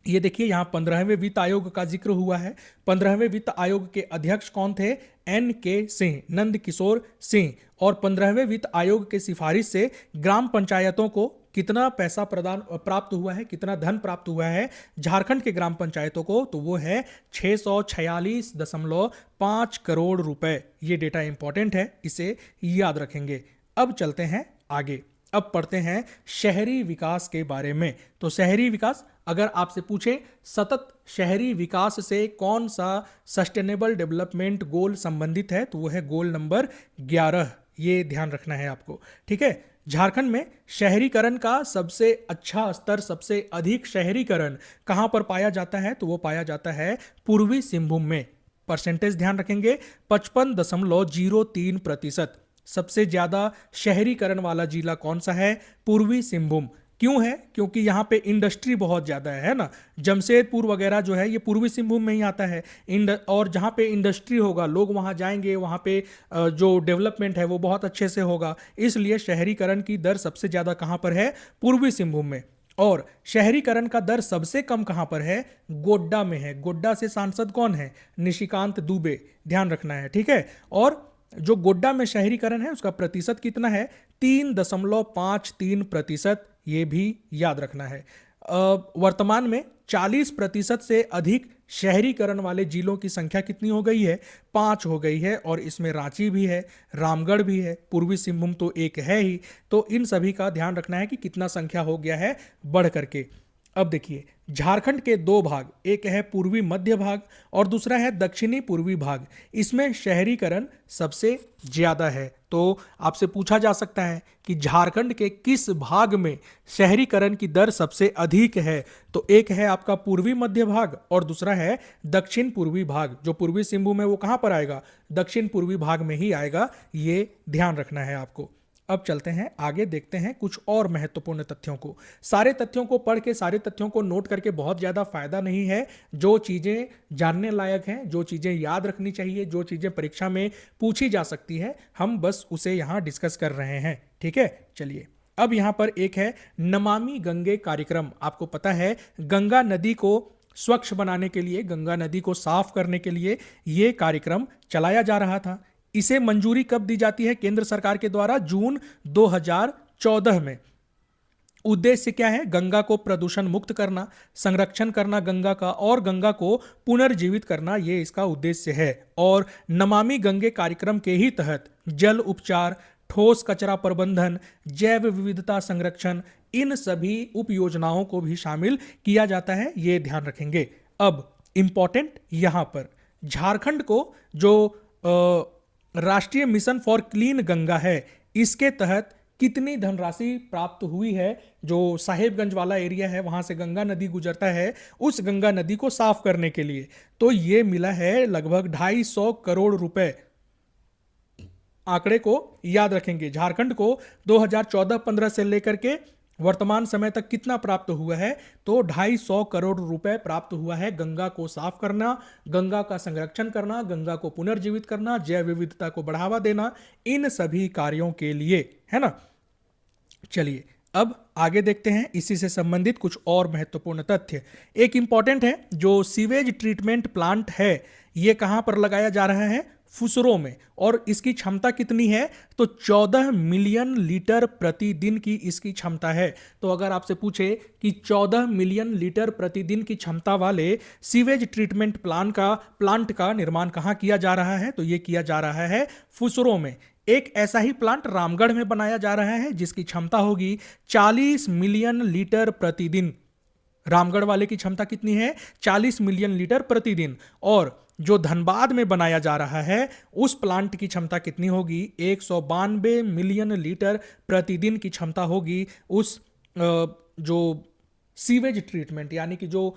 ये देखिए यहाँ 15वें वित्त आयोग का जिक्र हुआ है। 15वें वित्त आयोग के अध्यक्ष कौन थे? NK सिंह, नंद किशोर सिंह। और 15वें वित्त आयोग के सिफारिश से ग्राम पंचायतों को कितना पैसा प्राप्त हुआ है, कितना धन प्राप्त हुआ है झारखंड के ग्राम पंचायतों को? तो वो है 646.5 करोड़ रुपए। ये डेटा इंपॉर्टेंट है, इसे याद रखेंगे। अब चलते हैं आगे, अब पढ़ते हैं शहरी विकास के बारे में। तो शहरी विकास, अगर आपसे पूछे सतत शहरी विकास से कौन सा सस्टेनेबल डेवलपमेंट गोल संबंधित है, तो वो है गोल नंबर 11। ये ध्यान रखना है आपको, ठीक है। झारखंड में शहरीकरण का सबसे अच्छा स्तर, सबसे अधिक शहरीकरण कहां पर पाया जाता है? तो वो पाया जाता है पूर्वी सिंहभूम में। परसेंटेज ध्यान रखेंगे, 55.03%। सबसे ज्यादा शहरीकरण वाला जिला कौन सा है? पूर्वी सिंहभूम। क्यों है? क्योंकि यहाँ पे इंडस्ट्री बहुत ज़्यादा है ना। जमशेदपुर वगैरह जो है ये पूर्वी सिंहभूम में ही आता है। और जहाँ पे इंडस्ट्री होगा, लोग वहाँ जाएंगे, वहाँ पे जो डेवलपमेंट है वो बहुत अच्छे से होगा। इसलिए शहरीकरण की दर सबसे ज़्यादा कहाँ पर है? पूर्वी सिंहभूम में। और शहरीकरण का दर सबसे कम कहाँ पर है? गोड्डा में है। गोड्डा से सांसद कौन है? निशिकांत दुबे, ध्यान रखना है, ठीक है। और जो गोड्डा में शहरीकरण है उसका प्रतिशत कितना है? 3.53%। ये भी याद रखना है। वर्तमान में 40% से अधिक शहरीकरण वाले जिलों की संख्या कितनी हो गई है? 5 हो गई है। और इसमें रांची भी है, रामगढ़ भी है, पूर्वी सिंहभूम तो एक है ही। तो इन सभी का ध्यान रखना है कि कितना संख्या हो गया है बढ़ करके। अब देखिए, झारखंड के दो भाग, एक है पूर्वी मध्य भाग और दूसरा है दक्षिणी पूर्वी भाग। इसमें शहरीकरण सबसे ज्यादा है। तो आपसे पूछा जा सकता है कि झारखंड के किस भाग में शहरीकरण की दर सबसे अधिक है? तो एक है आपका पूर्वी मध्य भाग और दूसरा है दक्षिण पूर्वी भाग। जो पूर्वी सिंहभूम है वो कहां पर आएगा? दक्षिण पूर्वी भाग में ही आएगा। ये ध्यान रखना है आपको। अब चलते हैं आगे, देखते हैं कुछ और महत्वपूर्ण तथ्यों को। सारे तथ्यों को पढ़ के, सारे तथ्यों को नोट करके बहुत ज्यादा फायदा नहीं है। जो चीजें जानने लायक हैं, जो चीजें याद रखनी चाहिए, जो चीजें परीक्षा में पूछी जा सकती है, हम बस उसे यहां डिस्कस कर रहे हैं, ठीक है। चलिए, अब यहां पर एक है नमामि गंगे कार्यक्रम। आपको पता है गंगा नदी को स्वच्छ बनाने के लिए, गंगा नदी को साफ करने के लिए यह कार्यक्रम चलाया जा रहा था। इसे मंजूरी कब दी जाती है केंद्र सरकार के द्वारा? जून 2014 में। उद्देश्य क्या है? गंगा को प्रदूषण मुक्त करना, संरक्षण करना गंगा का, और गंगा को पुनर्जीवित करना, ये इसका उद्देश्य है। और नमामि गंगे कार्यक्रम के ही तहत जल उपचार, ठोस कचरा प्रबंधन, जैव विविधता संरक्षण, इन सभी उप योजनाओं को भी शामिल किया जाता है। ये ध्यान रखेंगे। अब इंपॉर्टेंट यहां पर झारखंड को जो राष्ट्रीय मिशन फॉर क्लीन गंगा है, इसके तहत कितनी धनराशि प्राप्त हुई है? जो साहेबगंज वाला एरिया है, वहां से गंगा नदी गुजरता है, उस गंगा नदी को साफ करने के लिए तो ये मिला है लगभग 250 करोड़ रुपए। आंकड़े को याद रखेंगे। झारखंड को 2014-15 से लेकर के वर्तमान समय तक कितना प्राप्त हुआ है? तो 250 करोड़ रुपए प्राप्त हुआ है गंगा को साफ करना, गंगा का संरक्षण करना, गंगा को पुनर्जीवित करना, जैव विविधता को बढ़ावा देना, इन सभी कार्यों के लिए, है ना। चलिए, अब आगे देखते हैं इसी से संबंधित कुछ और महत्वपूर्ण तथ्य। एक इंपॉर्टेंट है, जो सीवेज ट्रीटमेंट प्लांट है, ये कहां पर लगाया जा रहा है? फुसरो में। और इसकी क्षमता कितनी है? तो 14 मिलियन लीटर प्रतिदिन की इसकी क्षमता है। तो अगर आपसे पूछे कि 14 मिलियन लीटर प्रतिदिन की क्षमता वाले सीवेज ट्रीटमेंट प्लांट का निर्माण कहां किया जा रहा है? तो यह किया जा रहा है फुसरो में। एक ऐसा ही प्लांट रामगढ़ में बनाया जा रहा है जिसकी क्षमता होगी 40 मिलियन लीटर प्रतिदिन। रामगढ़ वाले की क्षमता कितनी है? 40 मिलियन लीटर प्रतिदिन। और जो धनबाद में बनाया जा रहा है उस प्लांट की क्षमता कितनी होगी? 192 मिलियन लीटर प्रतिदिन की क्षमता होगी उस जो सीवेज ट्रीटमेंट, यानी कि जो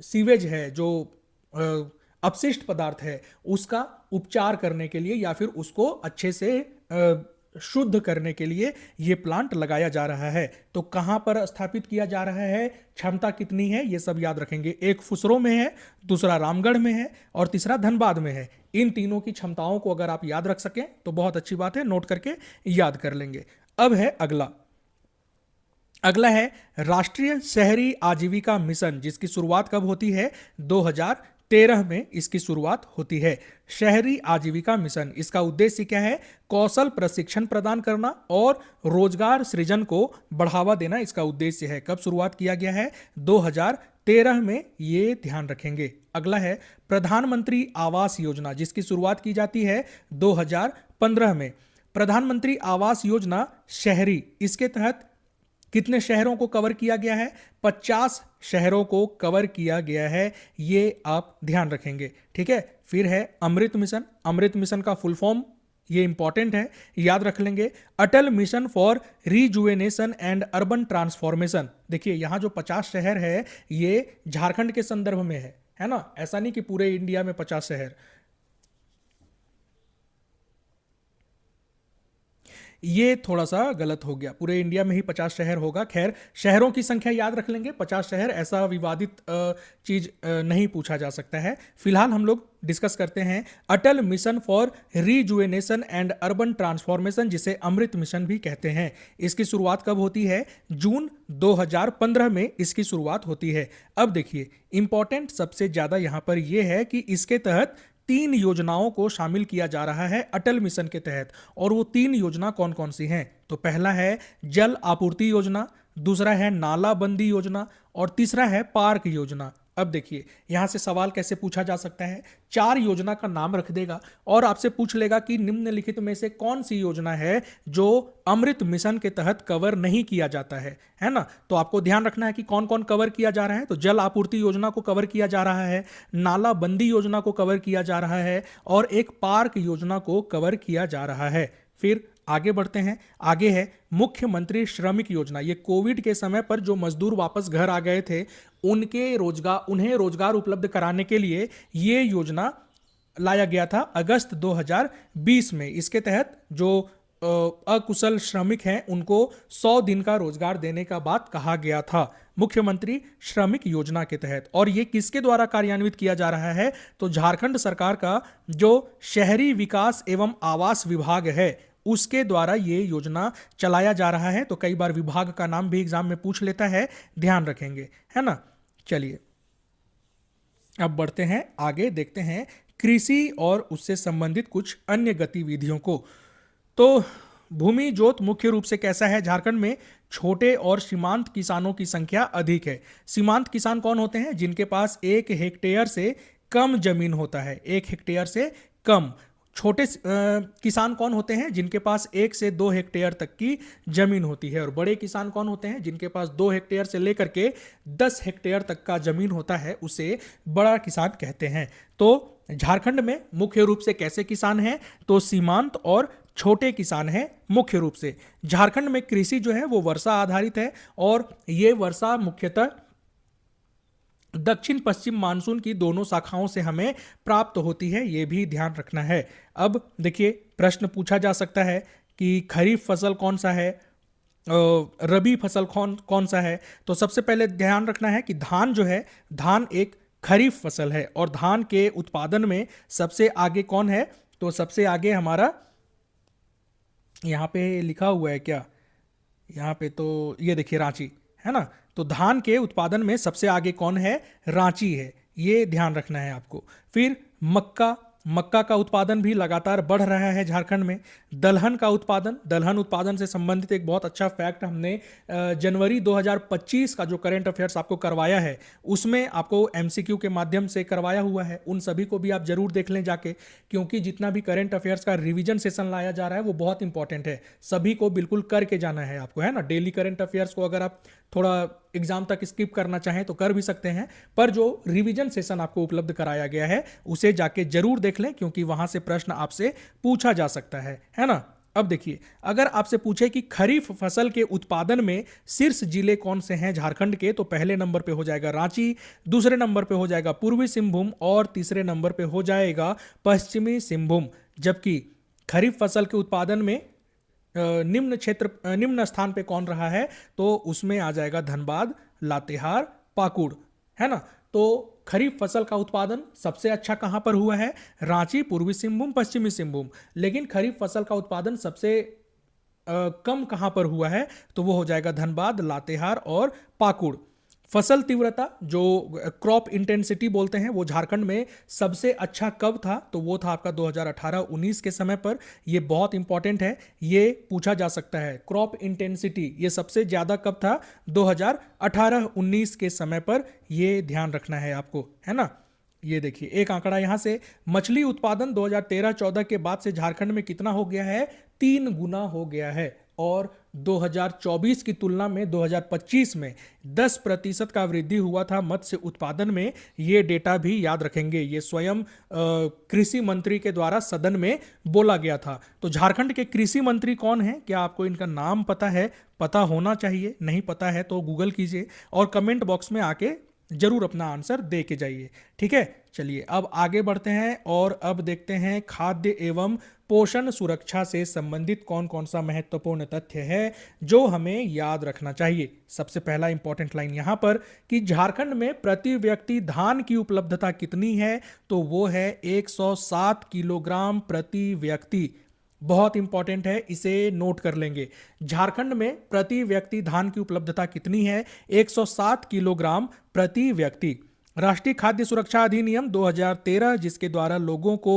सीवेज है, जो अपशिष्ट पदार्थ है उसका उपचार करने के लिए या फिर उसको अच्छे से शुद्ध करने के लिए ये प्लांट लगाया जा रहा है। तो कहां पर स्थापित किया जा रहा है, क्षमता कितनी है, ये सब याद रखेंगे। एक फुसरो में है, दूसरा रामगढ़ में है और तीसरा धनबाद में है। इन तीनों की क्षमताओं को अगर आप याद रख सकें तो बहुत अच्छी बात है, नोट करके याद कर लेंगे। अब है अगला है राष्ट्रीय शहरी आजीविका मिशन, जिसकी शुरुआत कब होती है, 2013 में इसकी शुरुआत होती है। शहरी आजीविका मिशन, इसका उद्देश्य क्या है, कौशल प्रशिक्षण प्रदान करना और रोजगार सृजन को बढ़ावा देना इसका उद्देश्य है। कब शुरुआत किया गया है, 2013 में, ये ध्यान रखेंगे। अगला है प्रधानमंत्री आवास योजना, जिसकी शुरुआत की जाती है 2015 में। प्रधानमंत्री आवास योजना शहरी, इसके तहत कितने शहरों को कवर किया गया है, 50 शहरों को कवर किया गया है, ये आप ध्यान रखेंगे। ठीक है, फिर है अमृत मिशन। अमृत मिशन का फुल फॉर्म, ये इंपॉर्टेंट है, याद रख लेंगे, Atal mission for rejuvenation and urban transformation. देखिए यहां जो 50 शहर है ये झारखंड के संदर्भ में है ना, ऐसा नहीं कि पूरे इंडिया में 50 शहर। ये थोड़ा सा गलत हो गया, पूरे इंडिया में ही 50 शहर होगा। खैर, शहरों की संख्या याद रख लेंगे, 50 शहर, ऐसा विवादित चीज नहीं पूछा जा सकता है। फिलहाल हम लोग डिस्कस करते हैं Atal mission for rejuvenation and urban transformation, जिसे अमृत मिशन भी कहते हैं। इसकी शुरुआत कब होती है, जून 2015 में इसकी शुरुआत होती है। अब देखिए इंपॉर्टेंट सबसे ज्यादा यहां पर यह है कि इसके तहत 3 योजनाओं को शामिल किया जा रहा है अटल मिशन के तहत। और वो 3 योजना कौन कौन सी हैं, तो पहला है जल आपूर्ति योजना, दूसरा है नालाबंदी योजना और तीसरा है पार्क योजना। अब देखिए यहां से सवाल कैसे पूछा जा सकता है, 4 योजना का नाम रख देगा और आपसे पूछ लेगा कि निम्नलिखित में से कौन सी योजना है जो अमृत मिशन के तहत कवर नहीं किया जाता है ना। तो आपको ध्यान रखना है कि कौन कौन कवर किया जा रहा है। तो जल आपूर्ति योजना को कवर किया जा रहा है, नालाबंदी योजना को कवर किया जा रहा है और एक पार्क योजना को कवर किया जा रहा है। फिर आगे बढ़ते हैं, आगे है मुख्यमंत्री श्रमिक योजना। ये कोविड के समय पर जो मजदूर वापस घर आ गए थे उन्हें रोजगार उपलब्ध कराने के लिए ये योजना लाया गया था अगस्त 2020 में। इसके तहत जो अकुशल श्रमिक हैं उनको 100 दिन का रोजगार देने का बात कहा गया था मुख्यमंत्री श्रमिक योजना के तहत। और ये किसके द्वारा कार्यान्वित किया जा रहा है, तो झारखंड सरकार का जो शहरी विकास एवं आवास विभाग है उसके द्वारा ये योजना चलाया जा रहा है। तो कई बार विभाग का नाम भी एग्जाम में पूछ लेता है, ध्यान रखेंगे, है ना। चलिए अब बढ़ते हैं आगे, देखते हैं कृषि और उससे संबंधित कुछ अन्य गतिविधियों को। तो भूमि जोत मुख्य रूप से कैसा है, झारखंड में छोटे और सीमांत किसानों की संख्या अधिक है। सीमांत किसान कौन होते हैं, जिनके पास 1 हेक्टेयर से कम जमीन होता है, 1 हेक्टेयर से कम। छोटे किसान कौन होते हैं, जिनके पास 1 से 2 हेक्टेयर तक की जमीन होती है। और बड़े किसान कौन होते हैं, जिनके पास 2 हेक्टेयर से लेकर के 10 हेक्टेयर तक का जमीन होता है, उसे बड़ा किसान कहते हैं। तो झारखंड में मुख्य रूप से कैसे किसान हैं, तो सीमांत और छोटे किसान हैं मुख्य रूप से। झारखंड में कृषि जो है वो वर्षा आधारित है और ये वर्षा मुख्यतः दक्षिण पश्चिम मानसून की दोनों शाखाओं से हमें प्राप्त होती है, यह भी ध्यान रखना है। अब देखिए प्रश्न पूछा जा सकता है कि खरीफ फसल कौन सा है, रबी फसल कौन सा है। तो सबसे पहले ध्यान रखना है कि धान जो है, धान एक खरीफ फसल है और धान के उत्पादन में सबसे आगे कौन है, तो सबसे आगे हमारा यहाँ पे लिखा हुआ है क्या, यहाँ पे तो ये देखिए रांची है ना। तो धान के उत्पादन में सबसे आगे कौन है, रांची है, ये ध्यान रखना है आपको। फिर मक्का का उत्पादन भी लगातार बढ़ रहा है झारखंड में। दलहन उत्पादन से संबंधित एक बहुत अच्छा फैक्ट हमने जनवरी 2025 का जो करंट अफेयर्स आपको करवाया है उसमें आपको एमसीक्यू के माध्यम से करवाया हुआ है। उन सभी को भी आप जरूर देख लें जाके, क्योंकि जितना भी करंट अफेयर्स का रिवीजन सेशन लाया जा रहा है वो बहुत इंपॉर्टेंट है, सभी को बिल्कुल करके जाना है आपको, है ना। डेली करंट अफेयर्स को अगर आप थोड़ा एग्जाम तक स्किप करना चाहें तो कर भी सकते हैं, पर जो रिवीजन सेशन आपको उपलब्ध कराया गया है उसे जाके जरूर देख लें, क्योंकि वहां से प्रश्न आपसे पूछा जा सकता है ना। अब देखिए, अगर आपसे पूछे कि खरीफ फसल के उत्पादन में शीर्ष जिले कौन से हैं झारखंड के, तो पहले नंबर पे हो जाएगा रांची, दूसरे नंबर पे हो जाएगा पूर्वी सिंहभूम और तीसरे नंबर पे हो जाएगा पश्चिमी सिंहभूम। जबकि खरीफ फसल के उत्पादन में निम्न स्थान पे कौन रहा है, तो उसमें आ जाएगा धनबाद, लातेहार, पाकुड़, है ना। तो खरीफ फसल का उत्पादन सबसे अच्छा कहां पर हुआ है? रांची, पूर्वी सिंहभूम, पश्चिमी सिंहभूम। लेकिन खरीफ फसल का उत्पादन सबसे कम कहां पर हुआ है, तो वो हो जाएगा धनबाद, लातेहार और पाकुड़। फसल तीव्रता, जो क्रॉप इंटेंसिटी बोलते हैं, वो झारखंड में सबसे अच्छा कब था, तो वो था आपका 2018-19 के समय पर। ये बहुत इंपॉर्टेंट है, ये पूछा जा सकता है। क्रॉप इंटेंसिटी ये सबसे ज्यादा कब था? 2018-19 के समय पर। ये ध्यान रखना है आपको, है ना। ये देखिए एक आंकड़ा यहां से, मछली उत्पादन 2013-14 के बाद से झारखंड में कितना हो गया है? 3 गुना हो गया है। और 2024 की तुलना में 2025 में 10% का वृद्धि हुआ था मत्स्य उत्पादन में। ये डेटा भी याद रखेंगे, ये स्वयं कृषि मंत्री के द्वारा सदन में बोला गया था। तो झारखंड के कृषि मंत्री कौन है? क्या आपको इनका नाम पता है? पता होना चाहिए। नहीं पता है तो गूगल कीजिए और कमेंट बॉक्स में आके जरूर अपना आंसर दे के जाइए, ठीक है। चलिए अब आगे बढ़ते हैं और अब देखते हैं खाद्य एवं पोषण सुरक्षा से संबंधित कौन कौन सा महत्वपूर्ण तथ्य है जो हमें याद रखना चाहिए। सबसे पहला इंपॉर्टेंट लाइन यहां पर कि झारखंड में प्रति व्यक्ति धान की उपलब्धता कितनी है, तो वो है 107 किलोग्राम प्रति व्यक्ति। बहुत इंपॉर्टेंट है, इसे नोट कर लेंगे। झारखंड में प्रति व्यक्ति धान की उपलब्धता कितनी है? 107 किलोग्राम प्रति व्यक्ति। राष्ट्रीय खाद्य सुरक्षा अधिनियम 2013, जिसके द्वारा लोगों को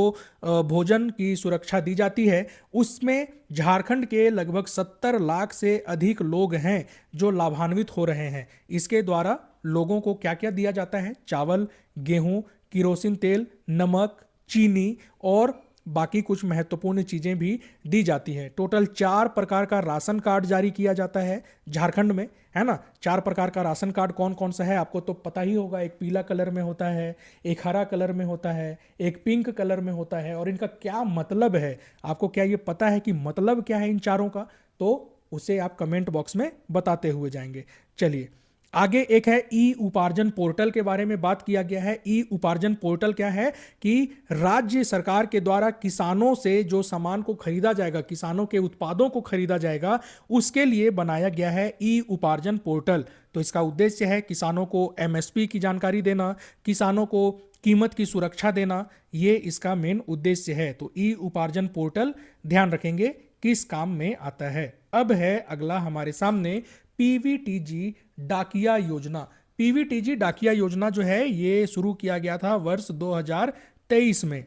भोजन की सुरक्षा दी जाती है, उसमें झारखंड के लगभग 70 लाख से अधिक लोग हैं जो लाभान्वित हो रहे हैं। इसके द्वारा लोगों को क्या क्या दिया जाता है? चावल, गेहूं, किरोसिन तेल, नमक, चीनी और बाकी कुछ महत्वपूर्ण चीजें भी दी जाती हैं। टोटल 4 प्रकार का राशन कार्ड जारी किया जाता है झारखंड में, है ना। 4 प्रकार का राशन कार्ड कौन कौन सा है आपको तो पता ही होगा। एक पीला कलर में होता है, एक हरा कलर में होता है, एक पिंक कलर में होता है। और इनका क्या मतलब है, आपको क्या ये पता है कि मतलब क्या है इन चारों का? तो उसे आप कमेंट बॉक्स में बताते हुए जाएंगे। चलिए आगे एक है ई उपार्जन पोर्टल के बारे में बात किया गया है। ई उपार्जन पोर्टल क्या है कि राज्य सरकार के द्वारा किसानों से जो सामान को खरीदा जाएगा, किसानों के उत्पादों को खरीदा जाएगा, उसके लिए बनाया गया है ई उपार्जन पोर्टल। तो इसका उद्देश्य है किसानों को एमएसपी की जानकारी देना, किसानों को कीमत की सुरक्षा देना, ये इसका मेन उद्देश्य है। तो ई उपार्जन पोर्टल ध्यान रखेंगे किस काम में आता है। अब है अगला हमारे सामने पीवीटीजी डाकिया योजना। पीवीटीजी डाकिया योजना जो है ये शुरू किया गया था वर्ष 2023 में।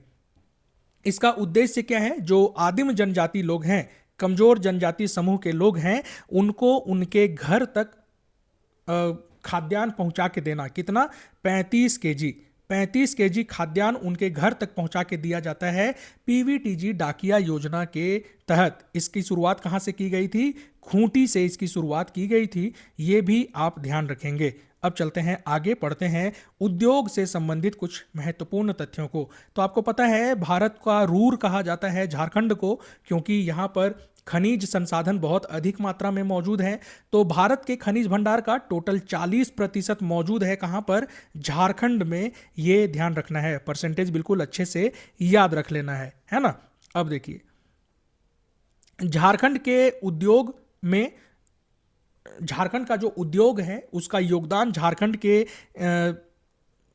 इसका उद्देश्य क्या है? जो आदिम जनजाति लोग हैं, कमजोर जनजाति समूह के लोग हैं, उनको उनके घर तक खाद्यान्न पहुंचा के देना। कितना? 35 केजी। 35 केजी खाद्यान्न उनके घर तक पहुंचा के दिया जाता है पीवीटीजी डाकिया योजना के तहत। इसकी शुरुआत कहां से की गई थी? खूंटी से इसकी शुरुआत की गई थी। ये भी आप ध्यान रखेंगे। अब चलते हैं आगे, पढ़ते हैं उद्योग से संबंधित कुछ महत्वपूर्ण तथ्यों को। तो आपको पता है भारत का रूर कहा जाता है झारखंड को, क्योंकि यहाँ पर खनिज संसाधन बहुत अधिक मात्रा में मौजूद हैं। तो भारत के खनिज भंडार का टोटल 40% मौजूद है कहां पर? झारखंड में। ये ध्यान रखना है, परसेंटेज बिल्कुल अच्छे से याद रख लेना है ना। अब देखिए झारखंड के उद्योग में, झारखंड का जो उद्योग है उसका योगदान झारखंड के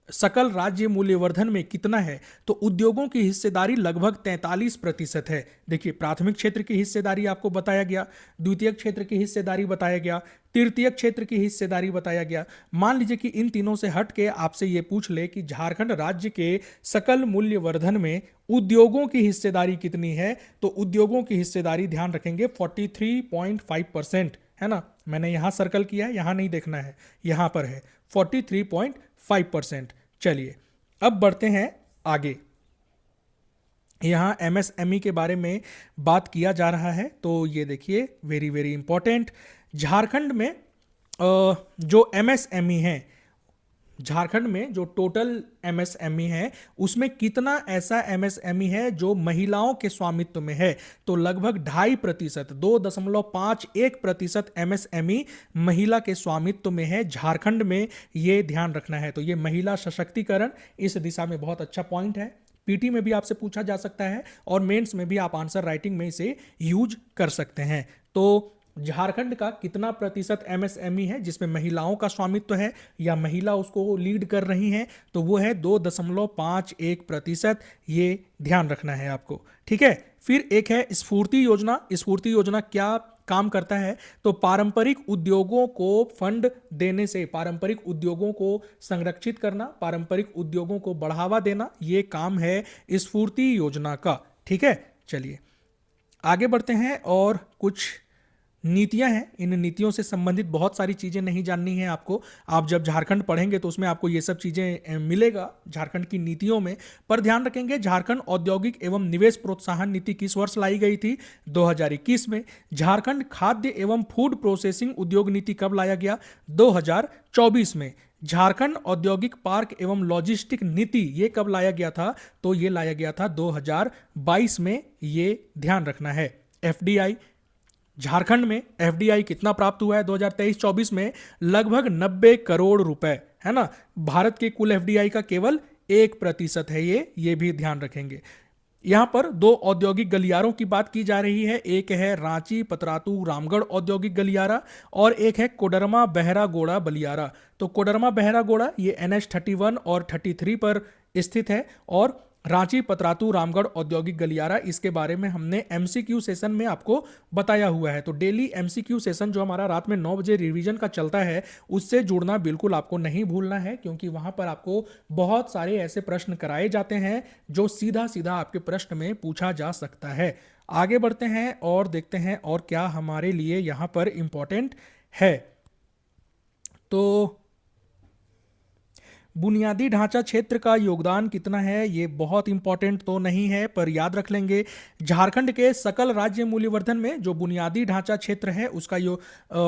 सकल राज्य मूल्यवर्धन में कितना है? तो उद्योगों की हिस्सेदारी लगभग 43% है। देखिए प्राथमिक क्षेत्र की हिस्सेदारी आपको बताया गया, द्वितीयक क्षेत्र की हिस्सेदारी बताया गया, तृतीयक क्षेत्र की हिस्सेदारी बताया गया। मान लीजिए कि इन तीनों से हट के आपसे ये पूछ ले कि झारखंड राज्य के सकल मूल्यवर्धन में उद्योगों की हिस्सेदारी कितनी है, तो उद्योगों की हिस्सेदारी ध्यान रखेंगे 43.5%, है ना। मैंने यहां सर्कल किया है, यहां नहीं देखना है, यहां पर है 43.5%। चलिए अब बढ़ते हैं आगे। यहां एमएसएमई के बारे में बात किया जा रहा है। तो ये देखिए वेरी वेरी इंपॉर्टेंट, झारखंड में जो एमएसएमई है झारखंड में जो टोटल एमएसएमई है उसमें कितना ऐसा एमएसएमई है जो महिलाओं के स्वामित्व में है? तो लगभग 2.5%, 2.51% एमएसएमई महिला के स्वामित्व में है झारखंड में। ये ध्यान रखना है। तो ये महिला सशक्तिकरण इस दिशा में बहुत अच्छा पॉइंट है। पीटी में भी आपसे पूछा जा सकता है और मेंस में भी आप आंसर राइटिंग में इसे यूज कर सकते हैं। तो झारखंड का कितना प्रतिशत एमएसएमई है जिसमें महिलाओं का स्वामित्व है या महिला उसको लीड कर रही हैं? तो वो है 2.51%। ये ध्यान रखना है आपको, ठीक है। फिर एक है स्फूर्ति योजना। स्फूर्ति योजना क्या काम करता है? तो पारंपरिक उद्योगों को फंड देने से, पारंपरिक उद्योगों को संरक्षित करना, पारंपरिक उद्योगों को बढ़ावा देना, ये काम है स्फूर्ति योजना का, ठीक है। चलिए आगे बढ़ते हैं और कुछ नीतियां हैं। इन नीतियों से संबंधित बहुत सारी चीजें नहीं जाननी है आपको। आप जब झारखंड पढ़ेंगे तो उसमें आपको ये सब चीजें मिलेगा झारखंड की नीतियों में। पर ध्यान रखेंगे, झारखंड औद्योगिक एवं निवेश प्रोत्साहन नीति किस वर्ष लाई गई थी? 2021 में। झारखंड खाद्य एवं फूड प्रोसेसिंग उद्योग नीति कब लाया गया? 2024 में। झारखंड औद्योगिक पार्क एवं लॉजिस्टिक नीति ये कब लाया गया था? तो ये लाया गया था 2022 में। ये ध्यान रखना है। एफडीआई, झारखंड में एफडीआई कितना प्राप्त हुआ है 2023-24 में? लगभग 90 करोड़ रुपए, है ना। भारत के कुल एफडीआई का केवल 1% है ये भी ध्यान रखेंगे। यहां पर दो औद्योगिक गलियारों की बात की जा रही है। एक है रांची पतरातू रामगढ़ औद्योगिक गलियारा और एक है कोडरमा बहरागोड़ा बलियारा। तो कोडरमा बहरागोड़ा ये NH-31 और 33 पर स्थित है और रांची पतरातू रामगढ़ औद्योगिक गलियारा, इसके बारे में हमने एमसीक्यू सेशन में आपको बताया हुआ है। तो डेली एमसीक्यू सेशन जो हमारा रात में 9 बजे रिवीजन का चलता है उससे जुड़ना बिल्कुल आपको नहीं भूलना है, क्योंकि वहां पर आपको बहुत सारे ऐसे प्रश्न कराए जाते हैं जो सीधा सीधा आपके प्रश्न में पूछा जा सकता है। आगे बढ़ते हैं और देखते हैं और क्या हमारे लिए यहां पर इंपॉर्टेंट है। तो बुनियादी ढांचा क्षेत्र का योगदान कितना है? ये बहुत इंपॉर्टेंट तो नहीं है पर याद रख लेंगे। झारखंड के सकल राज्य मूल्यवर्धन में जो बुनियादी ढांचा क्षेत्र है उसका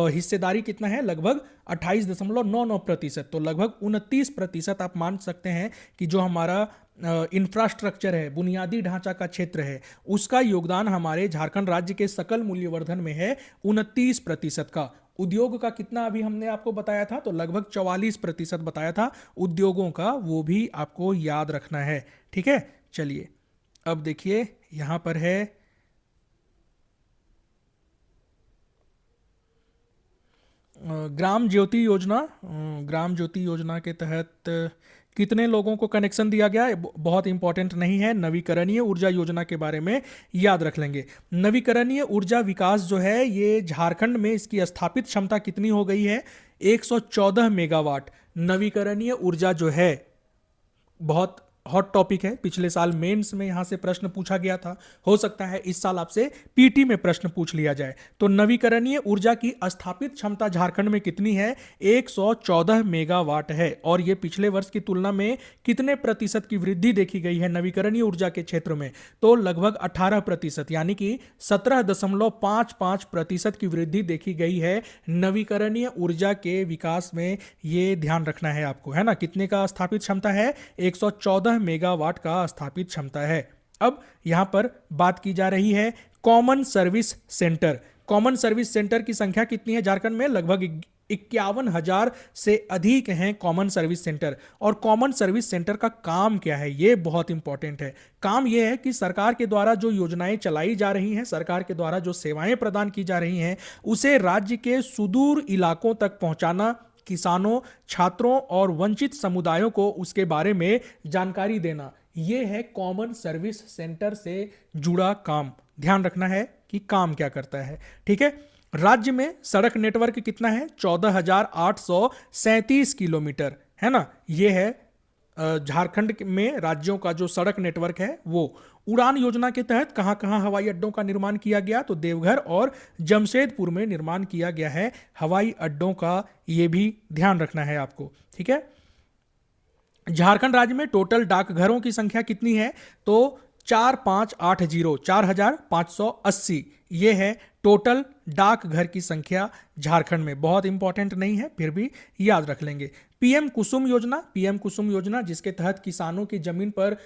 हिस्सेदारी कितना है? लगभग 28.99%। तो लगभग 29% आप मान सकते हैं कि जो हमारा इंफ्रास्ट्रक्चर है, बुनियादी ढांचा का क्षेत्र है, उसका योगदान हमारे झारखंड राज्य के सकल मूल्यवर्धन में है 29% का। उद्योग का कितना अभी हमने आपको बताया था? तो लगभग 44% बताया था उद्योगों का, वो भी आपको याद रखना है, ठीक है। चलिए अब देखिए यहां पर है ग्राम ज्योति योजना। ग्राम ज्योति योजना के तहत कितने लोगों को कनेक्शन दिया गया है? बहुत इंपॉर्टेंट नहीं है। नवीकरणीय ऊर्जा योजना के बारे में याद रख लेंगे। नवीकरणीय ऊर्जा विकास जो है ये झारखंड में इसकी स्थापित क्षमता कितनी हो गई है? 114 मेगावाट। नवीकरणीय ऊर्जा जो है बहुत हॉट टॉपिक है। पिछले साल मेंस में यहां से प्रश्न पूछा गया था, हो सकता है इस साल आपसे पीटी में प्रश्न पूछ लिया जाए। तो नवीकरणीय ऊर्जा की स्थापित क्षमता झारखंड में कितनी है? 114 मेगावाट है। और यह पिछले वर्ष की तुलना में कितने प्रतिशत की वृद्धि देखी गई है नवीकरणीय ऊर्जा के क्षेत्र में? तो लगभग 18%, यानी कि 17.55% की वृद्धि देखी गई है नवीकरणीय ऊर्जा के विकास में। यह ध्यान रखना है आपको, है ना। कितने का स्थापित क्षमता है? 114 मेगावाट का स्थापित क्षमता है। अब यहां पर बात की जा रही है common service centre. Common service centre की संख्या कितनी है झारखंड में? लगभग 51,000 से अधिक हैं कॉमन सर्विस सेंटर। और कॉमन सर्विस सेंटर का काम क्या है? यह बहुत इंपॉर्टेंट है। काम यह है कि सरकार के द्वारा जो योजनाएं चलाई जा रही हैं, सरकार के द्वारा जो सेवाएं प्रदान की जा रही हैं, उसे राज्य के सुदूर इलाकों तक पहुंचाना, किसानों, छात्रों और वंचित समुदायों को उसके बारे में जानकारी देना, यह है कॉमन सर्विस सेंटर से जुड़ा काम। ध्यान रखना है कि काम क्या करता है, ठीक है। राज्य में सड़क नेटवर्क कितना है? 14,837 किलोमीटर, है ना। यह है झारखंड में राज्यों का जो सड़क नेटवर्क है वो। उड़ान योजना के तहत कहां कहां हवाई अड्डों का निर्माण किया गया? तो देवघर और जमशेदपुर में निर्माण किया गया है हवाई अड्डों का। यह भी ध्यान रखना है आपको, ठीक है। झारखंड राज्य में टोटल डाकघरों की संख्या कितनी है? तो 4580, 4580, ये है टोटल डाकघर की संख्या झारखंड में। बहुत इंपॉर्टेंट नहीं है, फिर भी याद रख लेंगे। पीएम कुसुम योजना, पीएम कुसुम योजना जिसके तहत किसानों की जमीन पर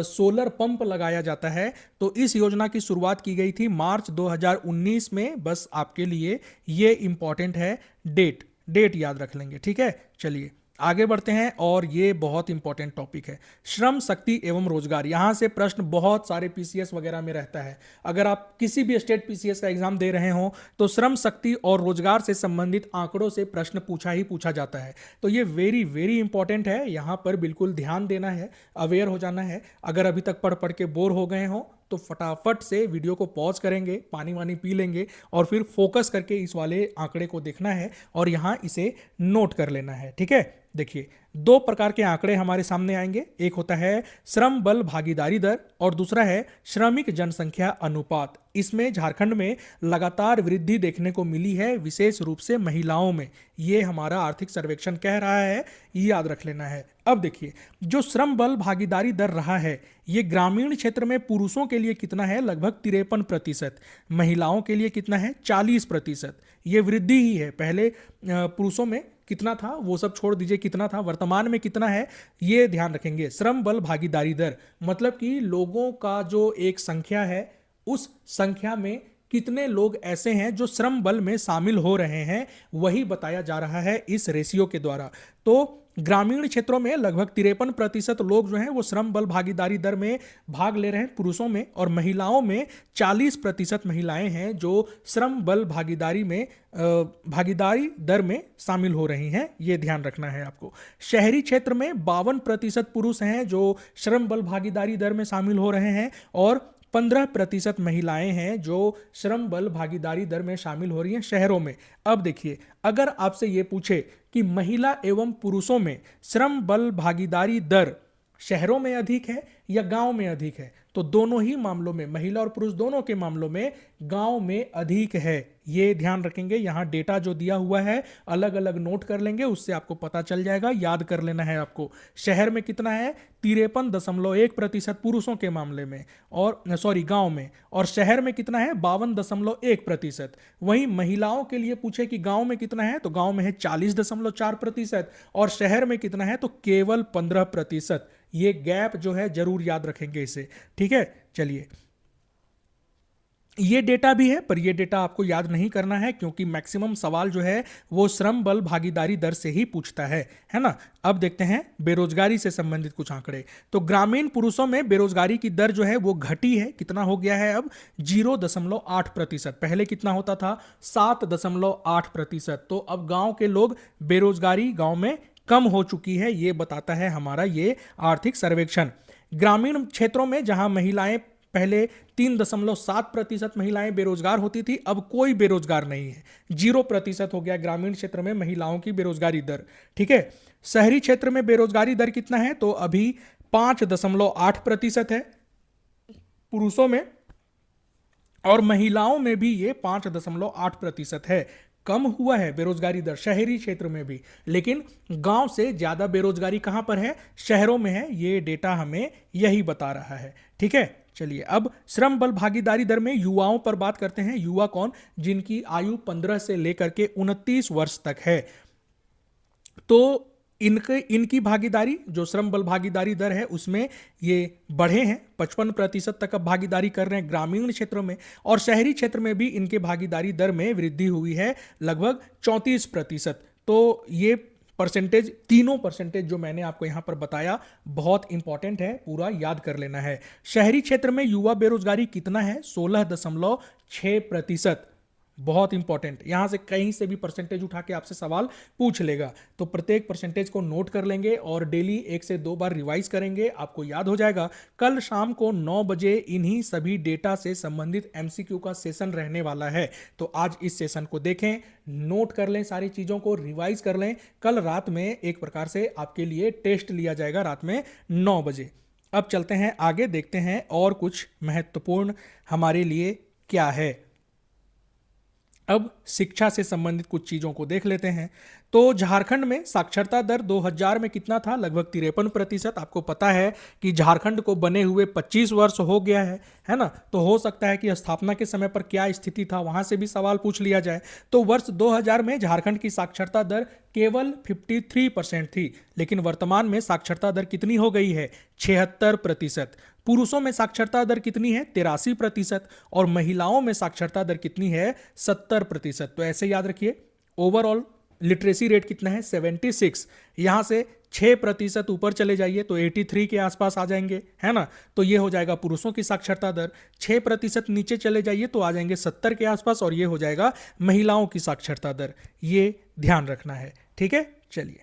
सोलर पंप लगाया जाता है, तो इस योजना की शुरुआत की गई थी मार्च 2019 में। बस आपके लिए ये इंपॉर्टेंट है, डेट डेट याद रख लेंगे, ठीक है। चलिए आगे बढ़ते हैं, और ये बहुत इंपॉर्टेंट टॉपिक है, श्रम शक्ति एवं रोजगार। यहां से प्रश्न बहुत सारे पीसीएस वगैरह में रहता है। अगर आप किसी भी स्टेट पीसीएस का एग्जाम दे रहे हो तो श्रम शक्ति और रोजगार से संबंधित आंकड़ों से प्रश्न पूछा ही पूछा जाता है। तो ये वेरी वेरी इंपॉर्टेंट है, यहां पर बिल्कुल ध्यान देना है, अवेयर हो जाना है। अगर अभी तक पढ़ पढ़ के बोर हो गए हो तो फटाफट से वीडियो को पॉज करेंगे, पानी वानी पी लेंगे, और फिर फोकस करके इस वाले आंकड़े को देखना है और यहां इसे नोट कर लेना है, ठीक है। देखिए, दो प्रकार के आंकड़े हमारे सामने आएंगे। एक होता है श्रम बल भागीदारी दर और दूसरा है श्रमिक जनसंख्या अनुपात। इसमें झारखंड में लगातार वृद्धि देखने को मिली है, विशेष रूप से महिलाओं में। ये हमारा आर्थिक सर्वेक्षण कह रहा है, ये याद रख लेना है। अब देखिए, जो श्रम बल भागीदारी दर रहा है, ये ग्रामीण क्षेत्र में पुरुषों के लिए कितना है, लगभग 53%। महिलाओं के लिए कितना है, 40%। ये वृद्धि ही है। पहले पुरुषों में कितना था वो सब छोड़ दीजिए, कितना था, वर्तमान में कितना है ये ध्यान रखेंगे। श्रम बल भागीदारी दर मतलब कि लोगों का जो एक संख्या है, उस संख्या में कितने लोग ऐसे हैं जो श्रम बल में शामिल हो रहे हैं, वही बताया जा रहा है इस रेशियो के द्वारा। तो ग्रामीण क्षेत्रों में लगभग 53% लोग जो हैं वो श्रम बल भागीदारी दर में भाग ले रहे हैं पुरुषों में, और महिलाओं में 40% महिलाएं हैं जो श्रम बल भागीदारी दर में शामिल हो रही हैं। ये ध्यान रखना है आपको। शहरी क्षेत्र में 52% पुरुष हैं जो श्रम बल भागीदारी दर में शामिल हो रहे हैं, और 15% महिलाएं हैं जो श्रम बल भागीदारी दर में शामिल हो रही हैं शहरों में। अब देखिए, अगर आपसे ये पूछे कि महिला एवं पुरुषों में श्रम बल भागीदारी दर शहरों में अधिक है या गांव में अधिक है, तो दोनों ही मामलों में, महिला और पुरुष दोनों के मामलों में गांव में अधिक है। ये ध्यान रखेंगे। यहां डेटा जो दिया हुआ है अलग अलग नोट कर लेंगे, उससे आपको पता चल जाएगा, याद कर लेना है आपको। शहर में कितना है, 53.1% पुरुषों के मामले में, और गांव में, और शहर में कितना है, 52.1%। वहीं महिलाओं के लिए पूछे कि गांव में कितना है, तो गांव में है 40.4%, और शहर में कितना है, तो केवल 15%। ये गैप जो है जरूर याद रखेंगे इसे, ठीक है। चलिए, ये डेटा भी है, पर ये डेटा आपको याद नहीं करना है, क्योंकि मैक्सिमम सवाल जो है वो श्रम बल भागीदारी दर से ही पूछता है ना। अब देखते हैं बेरोजगारी से संबंधित कुछ आंकड़े। तो ग्रामीण पुरुषों में बेरोजगारी की दर जो है वो घटी है। कितना हो गया है अब, 0.8%। पहले कितना होता था, 7.8%। तो अब गांव के लोग, बेरोजगारी गांव में कम हो चुकी है, ये बताता है हमारा ये आर्थिक सर्वेक्षण। ग्रामीण क्षेत्रों में जहां महिलाएं पहले 3.7% महिलाएं बेरोजगार होती थी, अब कोई बेरोजगार नहीं है, 0% हो गया ग्रामीण क्षेत्र में महिलाओं की बेरोजगारी दर, ठीक है। शहरी क्षेत्र में बेरोजगारी दर कितना है, तो अभी 5.8% है पुरुषों में, और महिलाओं में भी ये 5.8% है। कम हुआ है बेरोजगारी दर शहरी क्षेत्र में भी, लेकिन गांव से ज्यादा बेरोजगारी कहां पर है, शहरों में है। ये डेटा हमें यही बता रहा है, ठीक है। चलिए, अब श्रम बल भागीदारी दर में युवाओं पर बात करते हैं। युवा कौन, जिनकी आयु 15 से लेकर के 29 वर्ष तक है। तो इनकी भागीदारी, जो श्रम बल भागीदारी दर है, उसमें ये बढ़े हैं, 55% तक अब भागीदारी कर रहे हैं ग्रामीण क्षेत्रों में, और शहरी क्षेत्र में भी इनके भागीदारी दर में वृद्धि हुई है, लगभग 34%। तो ये परसेंटेज, तीनों परसेंटेज जो मैंने आपको यहां पर बताया, बहुत इंपॉर्टेंट है, पूरा याद कर लेना है। शहरी क्षेत्र में युवा बेरोजगारी कितना है, 16.6%। बहुत इंपॉर्टेंट, यहां से कहीं से भी परसेंटेज उठा के आपसे सवाल पूछ लेगा, तो प्रत्येक परसेंटेज को नोट कर लेंगे और डेली 1 से 2 बार रिवाइज करेंगे, आपको याद हो जाएगा। कल शाम को 9 बजे इन्हीं सभी डेटा से संबंधित एमसीक्यू का सेशन रहने वाला है, तो आज इस सेशन को देखें, नोट कर लें, सारी चीजों को रिवाइज कर लें। कल रात में एक प्रकार से आपके लिए टेस्ट लिया जाएगा, रात में 9 बजे। अब चलते हैं आगे, देखते हैं और कुछ महत्वपूर्ण हमारे लिए क्या है। अब शिक्षा से संबंधित कुछ चीज़ों को देख लेते हैं। तो झारखंड में साक्षरता दर 2000 में कितना था? लगभग 53%। आपको पता है कि झारखंड को बने हुए 25 वर्ष हो गया है ना? तो हो सकता है कि स्थापना के समय पर क्या स्थिति था, वहां से भी सवाल पूछ लिया जाए। तो वर्ष 2000 में झारखंड की साक्षरता दर केवल 53% थी, लेकिन वर्तमान में साक्षरता दर कितनी हो गई है? 76%। पुरुषों में साक्षरता दर कितनी है? 83%। और महिलाओं में साक्षरता दर कितनी है? 70%। तो ऐसे याद रखिए, ओवरऑल लिटरेसी रेट कितना है? 76। यहां से 6% ऊपर चले जाइए तो 83 के आसपास आ जाएंगे, है ना? तो ये हो जाएगा पुरुषों की साक्षरता दर। 6% नीचे चले जाइए तो आ जाएंगे 70 के आसपास, और ये हो जाएगा महिलाओं की साक्षरता दर। ये ध्यान रखना है, ठीक है? चलिए,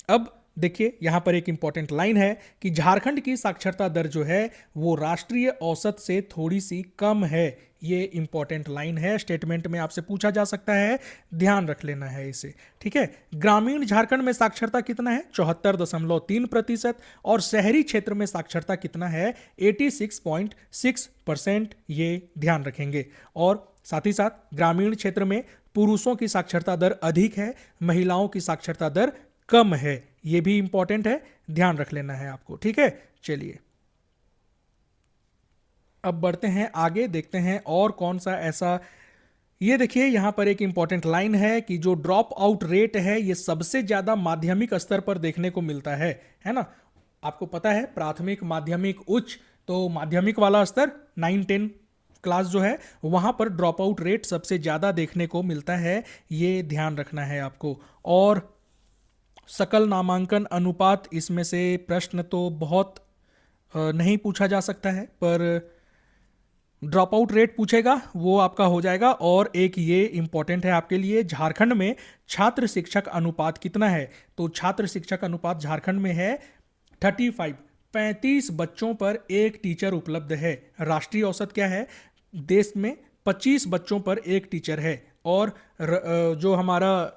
अब देखिए यहां पर एक इंपॉर्टेंट लाइन है कि झारखंड की साक्षरता दर जो है वो राष्ट्रीय औसत से थोड़ी सी कम है। ये इंपॉर्टेंट लाइन है, स्टेटमेंट में आपसे पूछा जा सकता है, ध्यान रख लेना है इसे, ठीक है? ग्रामीण झारखंड में साक्षरता कितना है? 74.3%। और शहरी क्षेत्र में साक्षरता कितना है? 86.6%। ये ध्यान रखेंगे। और साथ ही साथ ग्रामीण क्षेत्र में पुरुषों की साक्षरता दर अधिक है, महिलाओं की साक्षरता दर कम है। ये भी इंपॉर्टेंट है, ध्यान रख लेना है आपको, ठीक है? चलिए, अब बढ़ते हैं आगे, देखते हैं और कौन सा ऐसा। ये देखिए यहां पर एक इंपॉर्टेंट लाइन है कि जो ड्रॉप आउट रेट है ये सबसे ज्यादा माध्यमिक स्तर पर देखने को मिलता है ना? आपको पता है प्राथमिक, माध्यमिक, उच्च, तो माध्यमिक वाला स्तर 9-10 क्लास जो है वहां पर ड्रॉप आउट रेट सबसे ज्यादा देखने को मिलता है। ये ध्यान रखना है आपको। और सकल नामांकन अनुपात, इसमें से प्रश्न तो बहुत नहीं पूछा जा सकता है, पर ड्रॉप आउट रेट पूछेगा वो आपका हो जाएगा। और एक ये इंपॉर्टेंट है आपके लिए, झारखंड में छात्र शिक्षक अनुपात कितना है? तो छात्र शिक्षक अनुपात झारखंड में है 35। 35 बच्चों पर एक टीचर उपलब्ध है। राष्ट्रीय औसत क्या है? देश में 25 बच्चों पर एक टीचर है। और जो हमारा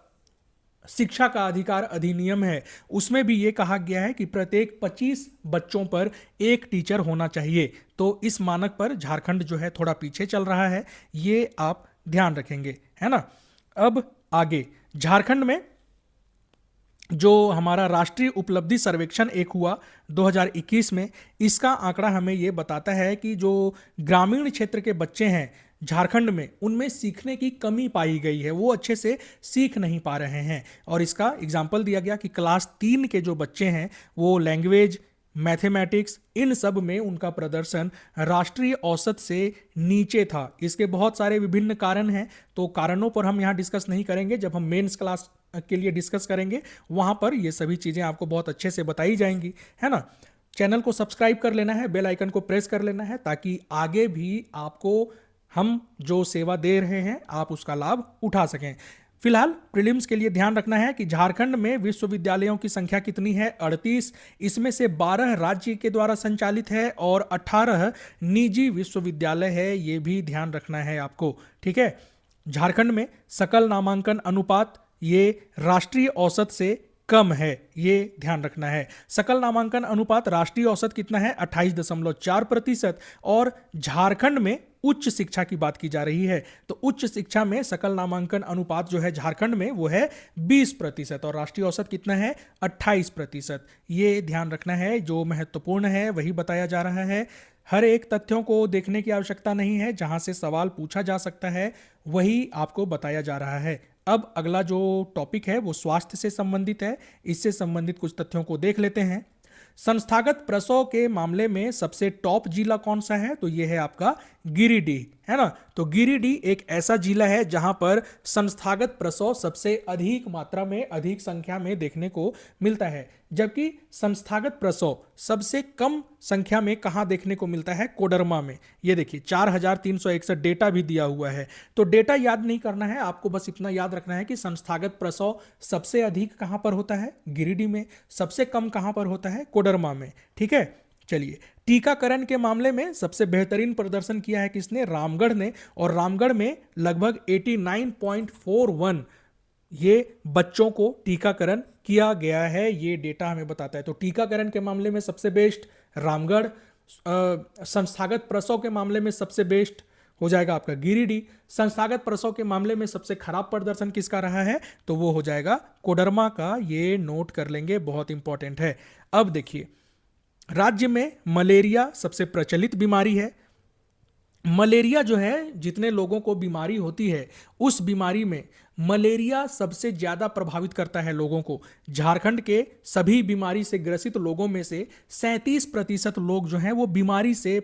शिक्षा का अधिकार अधिनियम है उसमें भी ये कहा गया है कि प्रत्येक 25 बच्चों पर एक टीचर होना चाहिए। तो इस मानक पर झारखंड जो है थोड़ा पीछे चल रहा है, ये आप ध्यान रखेंगे, है ना? अब आगे, झारखंड में जो हमारा राष्ट्रीय उपलब्धि सर्वेक्षण एक हुआ 2021 में, इसका आंकड़ा हमें यह बताता है कि जो ग्रामीण क्षेत्र के बच्चे हैं झारखंड में, उनमें सीखने की कमी पाई गई है, वो अच्छे से सीख नहीं पा रहे हैं। और इसका एग्जाम्पल दिया गया कि क्लास 3 के जो बच्चे हैं वो लैंग्वेज, मैथमेटिक्स, इन सब में उनका प्रदर्शन राष्ट्रीय औसत से नीचे था। इसके बहुत सारे विभिन्न कारण हैं, तो कारणों पर हम यहाँ डिस्कस नहीं करेंगे। जब हम मेंस क्लास के लिए डिस्कस करेंगे वहाँ पर ये सभी चीज़ें आपको बहुत अच्छे से बताई जाएंगी, है ना? चैनल को सब्सक्राइब कर लेना है, बेल आइकन को प्रेस कर लेना है, ताकि आगे भी आपको हम जो सेवा दे रहे हैं आप उसका लाभ उठा सकें। फिलहाल प्रीलिम्स के लिए ध्यान रखना है कि झारखंड में विश्वविद्यालयों की संख्या कितनी है? 38। इसमें से 12 राज्य के द्वारा संचालित है और 18 निजी विश्वविद्यालय है। ये भी ध्यान रखना है आपको, ठीक है? झारखंड में सकल नामांकन अनुपात ये राष्ट्रीय औसत से कम है, ये ध्यान रखना है। सकल नामांकन अनुपात राष्ट्रीय औसत कितना है? 28.4%। और झारखंड में उच्च शिक्षा की बात की जा रही है, तो उच्च शिक्षा में सकल नामांकन अनुपात जो है झारखंड में वो है 20%, और राष्ट्रीय औसत कितना है? 28%। ये ध्यान रखना है, जो महत्वपूर्ण है वही बताया जा रहा है। हर एक तथ्यों को देखने की आवश्यकता नहीं है, जहां से सवाल पूछा जा सकता है वही आपको बताया जा रहा है। अब अगला जो टॉपिक है वो स्वास्थ्य से संबंधित है। इससे संबंधित कुछ तथ्यों को देख लेते हैं। संस्थागत प्रसव के मामले में सबसे टॉप जिला कौन सा है? तो यह है आपका गिरिडीह, है ना? तो गिरिडीह एक ऐसा जिला है जहां पर संस्थागत प्रसव सबसे अधिक मात्रा में, अधिक संख्या में देखने को मिलता है। जबकि संस्थागत प्रसव सबसे कम संख्या में कहां देखने को मिलता है? कोडरमा में। ये देखिए 4361 डेटा भी दिया हुआ है। तो डेटा याद नहीं करना है आपको, बस इतना याद रखना है कि संस्थागत प्रसव सबसे अधिक कहां पर होता है? गिरिडीह में। सबसे कम कहां पर होता है? कोडरमा में, ठीक है? चलिए, टीकाकरण के मामले में सबसे बेहतरीन प्रदर्शन किया है किसने? रामगढ़ ने। और रामगढ़ में लगभग 89.41 ये बच्चों को टीकाकरण किया गया है, ये डेटा हमें बताता है। तो टीकाकरण के मामले में सबसे बेस्ट रामगढ़, संस्थागत प्रसव के मामले में सबसे बेस्ट हो जाएगा आपका गिरिडीह। संस्थागत प्रसव के मामले में सबसे खराब प्रदर्शन किसका रहा है, तो वो हो जाएगा कोडरमा का। ये नोट कर लेंगे, बहुत इंपॉर्टेंट है। अब देखिए, राज्य में मलेरिया सबसे प्रचलित बीमारी है। मलेरिया जो है, जितने लोगों को बीमारी होती है उस बीमारी में मलेरिया सबसे ज्यादा प्रभावित करता है लोगों को। झारखंड के सभी बीमारी से ग्रसित लोगों में से 37% लोग जो हैं वो बीमारी से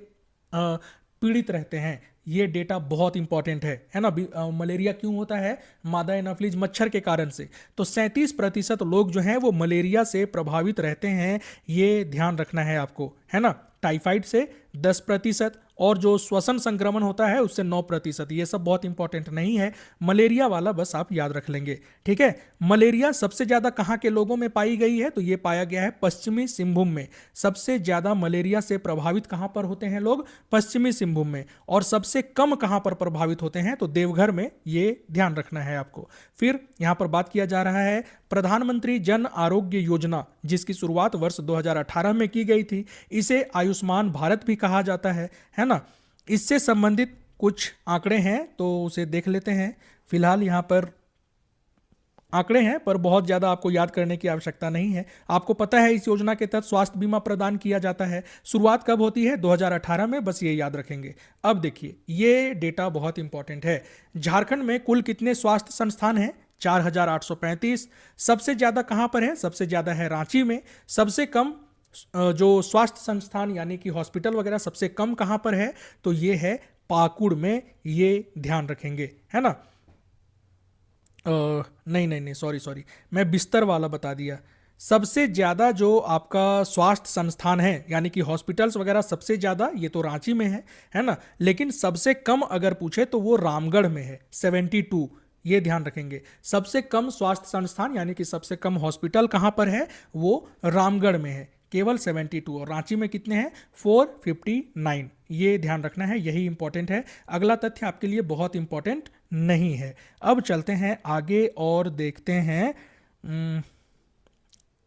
पीड़ित रहते हैं। ये डेटा बहुत इंपॉर्टेंट है ना। मलेरिया क्यों होता है, मादा एनाफ्लीज मच्छर के कारण से। तो 37% लोग जो हैं वो मलेरिया से प्रभावित रहते हैं, ये ध्यान रखना है आपको, है ना। टाइफाइड से 10%, और जो श्वसन संक्रमण होता है उससे 9%। ये सब बहुत इंपॉर्टेंट नहीं है, मलेरिया वाला बस आप याद रख लेंगे, ठीक है। मलेरिया सबसे ज्यादा कहाँ के लोगों में पाई गई है, तो ये पाया गया है पश्चिमी सिंहभूम में। सबसे ज्यादा मलेरिया से प्रभावित कहाँ पर होते हैं लोग, पश्चिमी सिंहभूम में। और सबसे कम कहाँ पर प्रभावित होते हैं, तो देवघर में। ये ध्यान रखना है आपको। फिर यहाँ पर बात किया जा रहा है प्रधानमंत्री जन आरोग्य योजना, जिसकी शुरुआत वर्ष 2018 में की गई थी। इसे आयुष्मान भारत भी कहा जाता है ना। इससे संबंधित कुछ आंकड़े हैं तो उसे देख लेते हैं। फिलहाल यहाँ पर आंकड़े हैं, पर बहुत ज़्यादा आपको याद करने की आवश्यकता नहीं है। आपको पता है इस योजना के तहत स्वास्थ्य बीमा प्रदान किया जाता है। शुरुआत कब होती है, 2018 में, बस ये याद रखेंगे। अब देखिए, ये डेटा बहुत इंपॉर्टेंट है। झारखंड में कुल कितने स्वास्थ्य संस्थान हैं, 4835। सबसे ज़्यादा कहाँ पर है, सबसे ज़्यादा है रांची में। सबसे कम जो स्वास्थ्य संस्थान यानी कि हॉस्पिटल वगैरह सबसे कम कहाँ पर है, तो ये है पाकुड़ में। ये ध्यान रखेंगे, है ना। नहीं, सॉरी, मैं बिस्तर वाला बता दिया। सबसे ज़्यादा जो आपका स्वास्थ्य संस्थान है यानी कि हॉस्पिटल्स वगैरह सबसे ज़्यादा ये तो रांची में है ना। लेकिन सबसे कम अगर पूछे तो वो रामगढ़ में है, 72। ये ध्यान रखेंगे, सबसे कम स्वास्थ्य संस्थान यानी कि सबसे कम हॉस्पिटल कहाँ पर है, वो रामगढ़ में है, केवल 72। और रांची में कितने हैं, 459। ये ध्यान रखना है, यही इंपॉर्टेंट है। अगला तथ्य आपके लिए बहुत इंपॉर्टेंट नहीं है। अब चलते हैं आगे और देखते हैं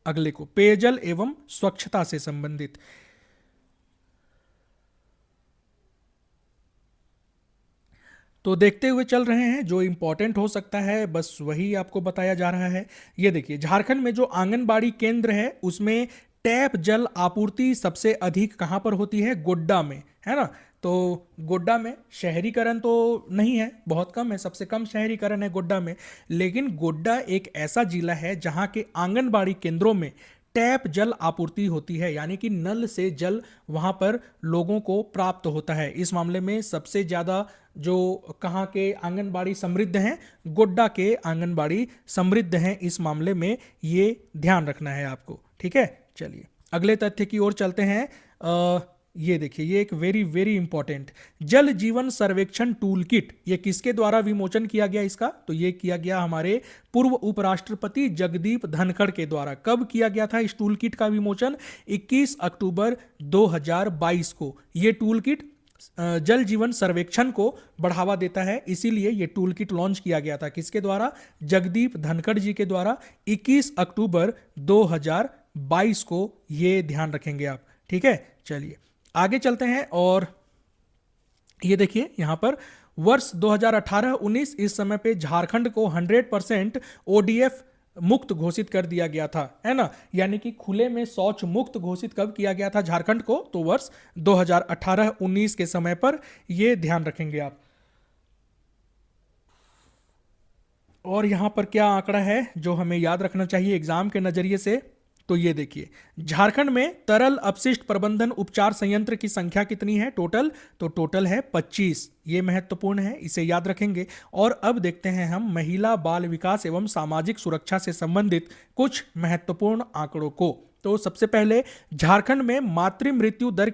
अगले को, पेयजल एवं स्वच्छता से संबंधित। तो देखते हुए चल रहे हैं, जो इंपॉर्टेंट हो सकता है बस वही आपको बताया जा रहा है। ये देखिए, झारखंड में जो आंगनबाड़ी केंद्र है उसमें टैप जल आपूर्ति सबसे अधिक कहाँ पर होती है, गोड्डा में, है ना। तो गोड्डा में शहरीकरण तो नहीं है, बहुत कम है, सबसे कम शहरीकरण है गोड्डा में। लेकिन गोड्डा एक ऐसा जिला है जहाँ के आंगनबाड़ी केंद्रों में टैप जल आपूर्ति होती है, यानी कि नल से जल वहाँ पर लोगों को प्राप्त होता है। इस मामले में सबसे ज़्यादा जो कहाँ के आंगनबाड़ी समृद्ध हैं, गोड्डा के आंगनबाड़ी समृद्ध हैं इस मामले में। ये ध्यान रखना है आपको, ठीक है। चलिए अगले तथ्य की ओर चलते हैं। ये देखिए, ये एक वेरी वेरी इंपॉर्टेंट जल जीवन सर्वेक्षण टूल किट, ये किसके द्वारा विमोचन किया गया इसका, तो ये किया गया हमारे पूर्व उपराष्ट्रपति जगदीप धनखड़ के द्वारा। कब किया गया था इस टूल किट का विमोचन, 21 अक्टूबर 2022 को। ये टूल किट जल जीवन सर्वेक्षण को बढ़ावा देता है, इसीलिए ये टूल किट लॉन्च किया गया था। किसके द्वारा, जगदीप धनखड़ जी के द्वारा, 21 अक्टूबर 2022 को। ये ध्यान रखेंगे आप, ठीक है। चलिए आगे चलते हैं और ये देखिए, यहां पर वर्ष 2018-19 इस समय पे झारखंड को 100% ओडीएफ मुक्त घोषित कर दिया गया था, है ना। यानी कि खुले में शौच मुक्त घोषित कब किया गया था झारखंड को, तो वर्ष 2018-19 के समय पर। ये ध्यान रखेंगे आप। और यहां पर क्या आंकड़ा है जो हमें याद रखना चाहिए एग्जाम के नजरिए से, तो ये देखिए, झारखंड में तरल अपशिष्ट प्रबंधन उपचार संयंत्र की संख्या कितनी है टोटल, तो टोटल है 25। ये महत्वपूर्ण है, इसे याद रखेंगे। और अब देखते हैं हम महिला बाल विकास एवं सामाजिक सुरक्षा से संबंधित कुछ महत्वपूर्ण आंकड़ों को। तो सबसे पहले झारखंड में मातृ मृत्यु दर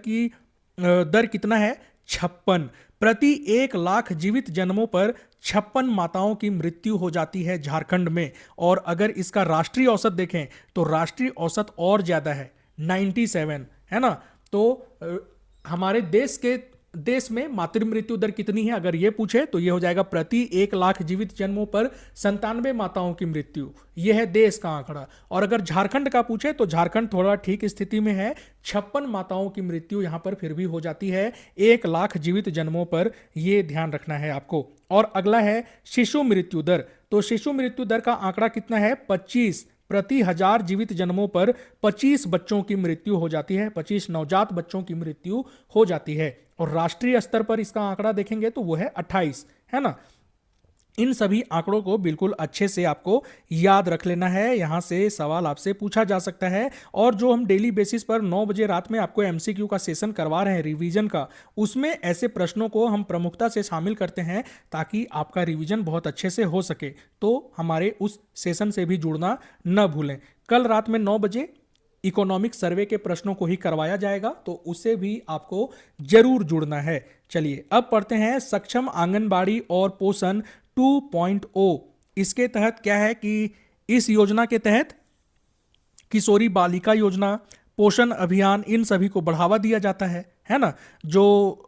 कितना है, 56। प्रति 1 लाख जीवित जन्मों पर 56 माताओं की मृत्यु हो जाती है झारखंड में। और अगर इसका राष्ट्रीय औसत देखें तो राष्ट्रीय औसत और ज्यादा है, 97, है ना। तो हमारे देश के देश में मातृ मृत्यु दर कितनी है अगर ये पूछे तो ये हो जाएगा प्रति 1 लाख जीवित जन्मों पर 97 माताओं की मृत्यु। ये है देश का आंकड़ा। और अगर झारखंड का पूछे तो झारखंड थोड़ा ठीक स्थिति में है, 56 माताओं की मृत्यु यहां पर फिर भी हो जाती है 1 लाख जीवित जन्मों पर, ये ध्यान रखना है आपको। और अगला है शिशु मृत्यु दर। तो शिशु मृत्यु दर का आंकड़ा कितना है, 25 प्रति 1000 जीवित जन्मों पर 25 बच्चों की मृत्यु हो जाती है, 25 नवजात बच्चों की मृत्यु हो जाती है। और राष्ट्रीय स्तर पर इसका आंकड़ा देखेंगे तो वो है 28, है ना। इन सभी आंकड़ों को बिल्कुल अच्छे से आपको याद रख लेना है, यहां से सवाल आपसे पूछा जा सकता है। और जो हम डेली बेसिस पर 9 बजे रात में आपको एमसीक्यू का सेशन करवा रहे हैं रिवीजन का, उसमें ऐसे प्रश्नों को हम प्रमुखता से शामिल करते हैं ताकि आपका रिवीजन बहुत अच्छे से हो सके। तो हमारे उस सेशन से भी जुड़ना न भूलें। कल रात में 9 बजे इकोनॉमिक सर्वे के प्रश्नों को ही करवाया जाएगा, तो उससे भी आपको जरूर जुड़ना है। चलिए अब पढ़ते हैं सक्षम आंगनबाड़ी और पोषण 2.0। इसके तहत क्या है कि इस योजना के तहत किशोरी बालिका योजना, पोषण अभियान, इन सभी को बढ़ावा दिया जाता है ना। जो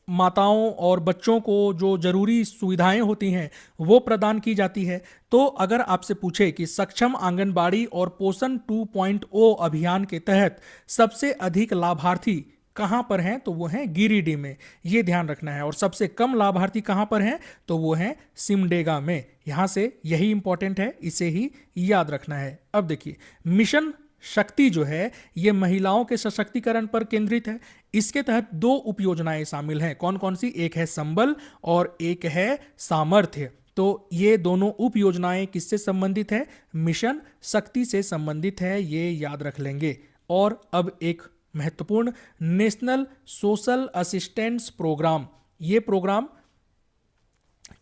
माताओं और बच्चों को जो जरूरी सुविधाएं होती हैं वो प्रदान की जाती है। तो अगर आपसे पूछे कि सक्षम आंगनबाड़ी और पोषण 2.0 अभियान के तहत सबसे अधिक लाभार्थी कहां पर हैं, तो वो हैं गिरिडीह में, ये ध्यान रखना है। और सबसे कम लाभार्थी कहां पर हैं, तो वो हैं सिमडेगा में। यहां से यही इंपॉर्टेंट है, इसे ही याद रखना है। अब देखिए मिशन शक्ति जो है ये महिलाओं के सशक्तिकरण पर केंद्रित है। इसके तहत 2 उपयोजनाएं शामिल हैं। कौन कौन सी, एक है संबल और एक है सामर्थ्य। तो ये दोनों उप योजनाएं किससे संबंधित है, मिशन शक्ति से संबंधित है, ये याद रख लेंगे। और अब एक महत्वपूर्ण नेशनल सोशल असिस्टेंस प्रोग्राम, ये प्रोग्राम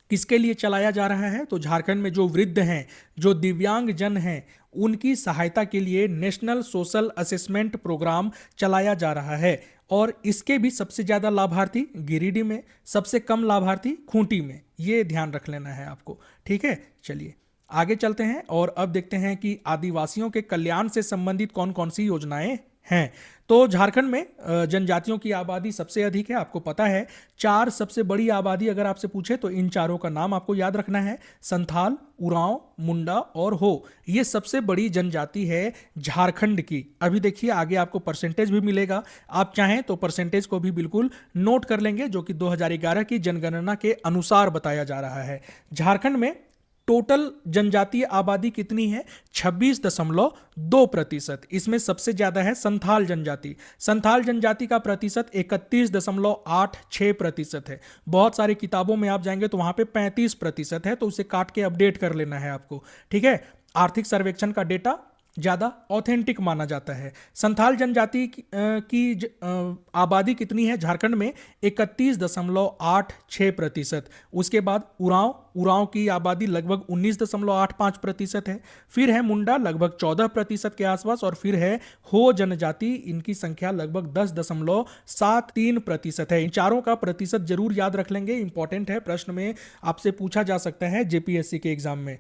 किसके लिए चलाया जा रहा है, तो झारखंड में जो वृद्ध हैं, जो दिव्यांग जन हैं, उनकी सहायता के लिए नेशनल सोशल असेसमेंट प्रोग्राम चलाया जा रहा है। और इसके भी सबसे ज्यादा लाभार्थी गिरिडीह में, सबसे कम लाभार्थी खूंटी में, ये ध्यान रख लेना है आपको, ठीक है। चलिए आगे चलते हैं और अब देखते हैं कि आदिवासियों के कल्याण से संबंधित कौन कौन सी योजनाएं हैं। तो झारखंड में जनजातियों की आबादी सबसे अधिक है, आपको पता है। 4 सबसे बड़ी आबादी अगर आपसे पूछे तो इन चारों का नाम आपको याद रखना है, संथाल, उरांव, मुंडा और हो। ये सबसे बड़ी जनजाति है झारखंड की। अभी देखिए आगे आपको परसेंटेज भी मिलेगा, आप चाहें तो परसेंटेज को भी बिल्कुल नोट कर लेंगे, जो कि 2011 की जनगणना के अनुसार बताया जा रहा है। झारखंड में टोटल जनजातीय आबादी कितनी है, 26.2%। इसमें सबसे ज्यादा है संथाल जनजाति। संथाल जनजाति का प्रतिशत 31.86% है। बहुत सारी किताबों में आप जाएंगे तो वहां पे 35% है, तो उसे काट के अपडेट कर लेना है आपको, ठीक है। आर्थिक सर्वेक्षण का डेटा ज्यादा ऑथेंटिक माना जाता है। संथाल जनजाति की आबादी कितनी है झारखंड में, 31.86%। उसके बाद उरांव की आबादी लगभग 19.85% है। फिर है मुंडा लगभग 14% के आसपास, और फिर है हो जनजाति, इनकी संख्या लगभग 10.73% है। इन चारों का प्रतिशत जरूर याद रख लेंगे, इंपॉर्टेंट है, प्रश्न में आपसे पूछा जा सकता है जेपीएससी के एग्जाम में।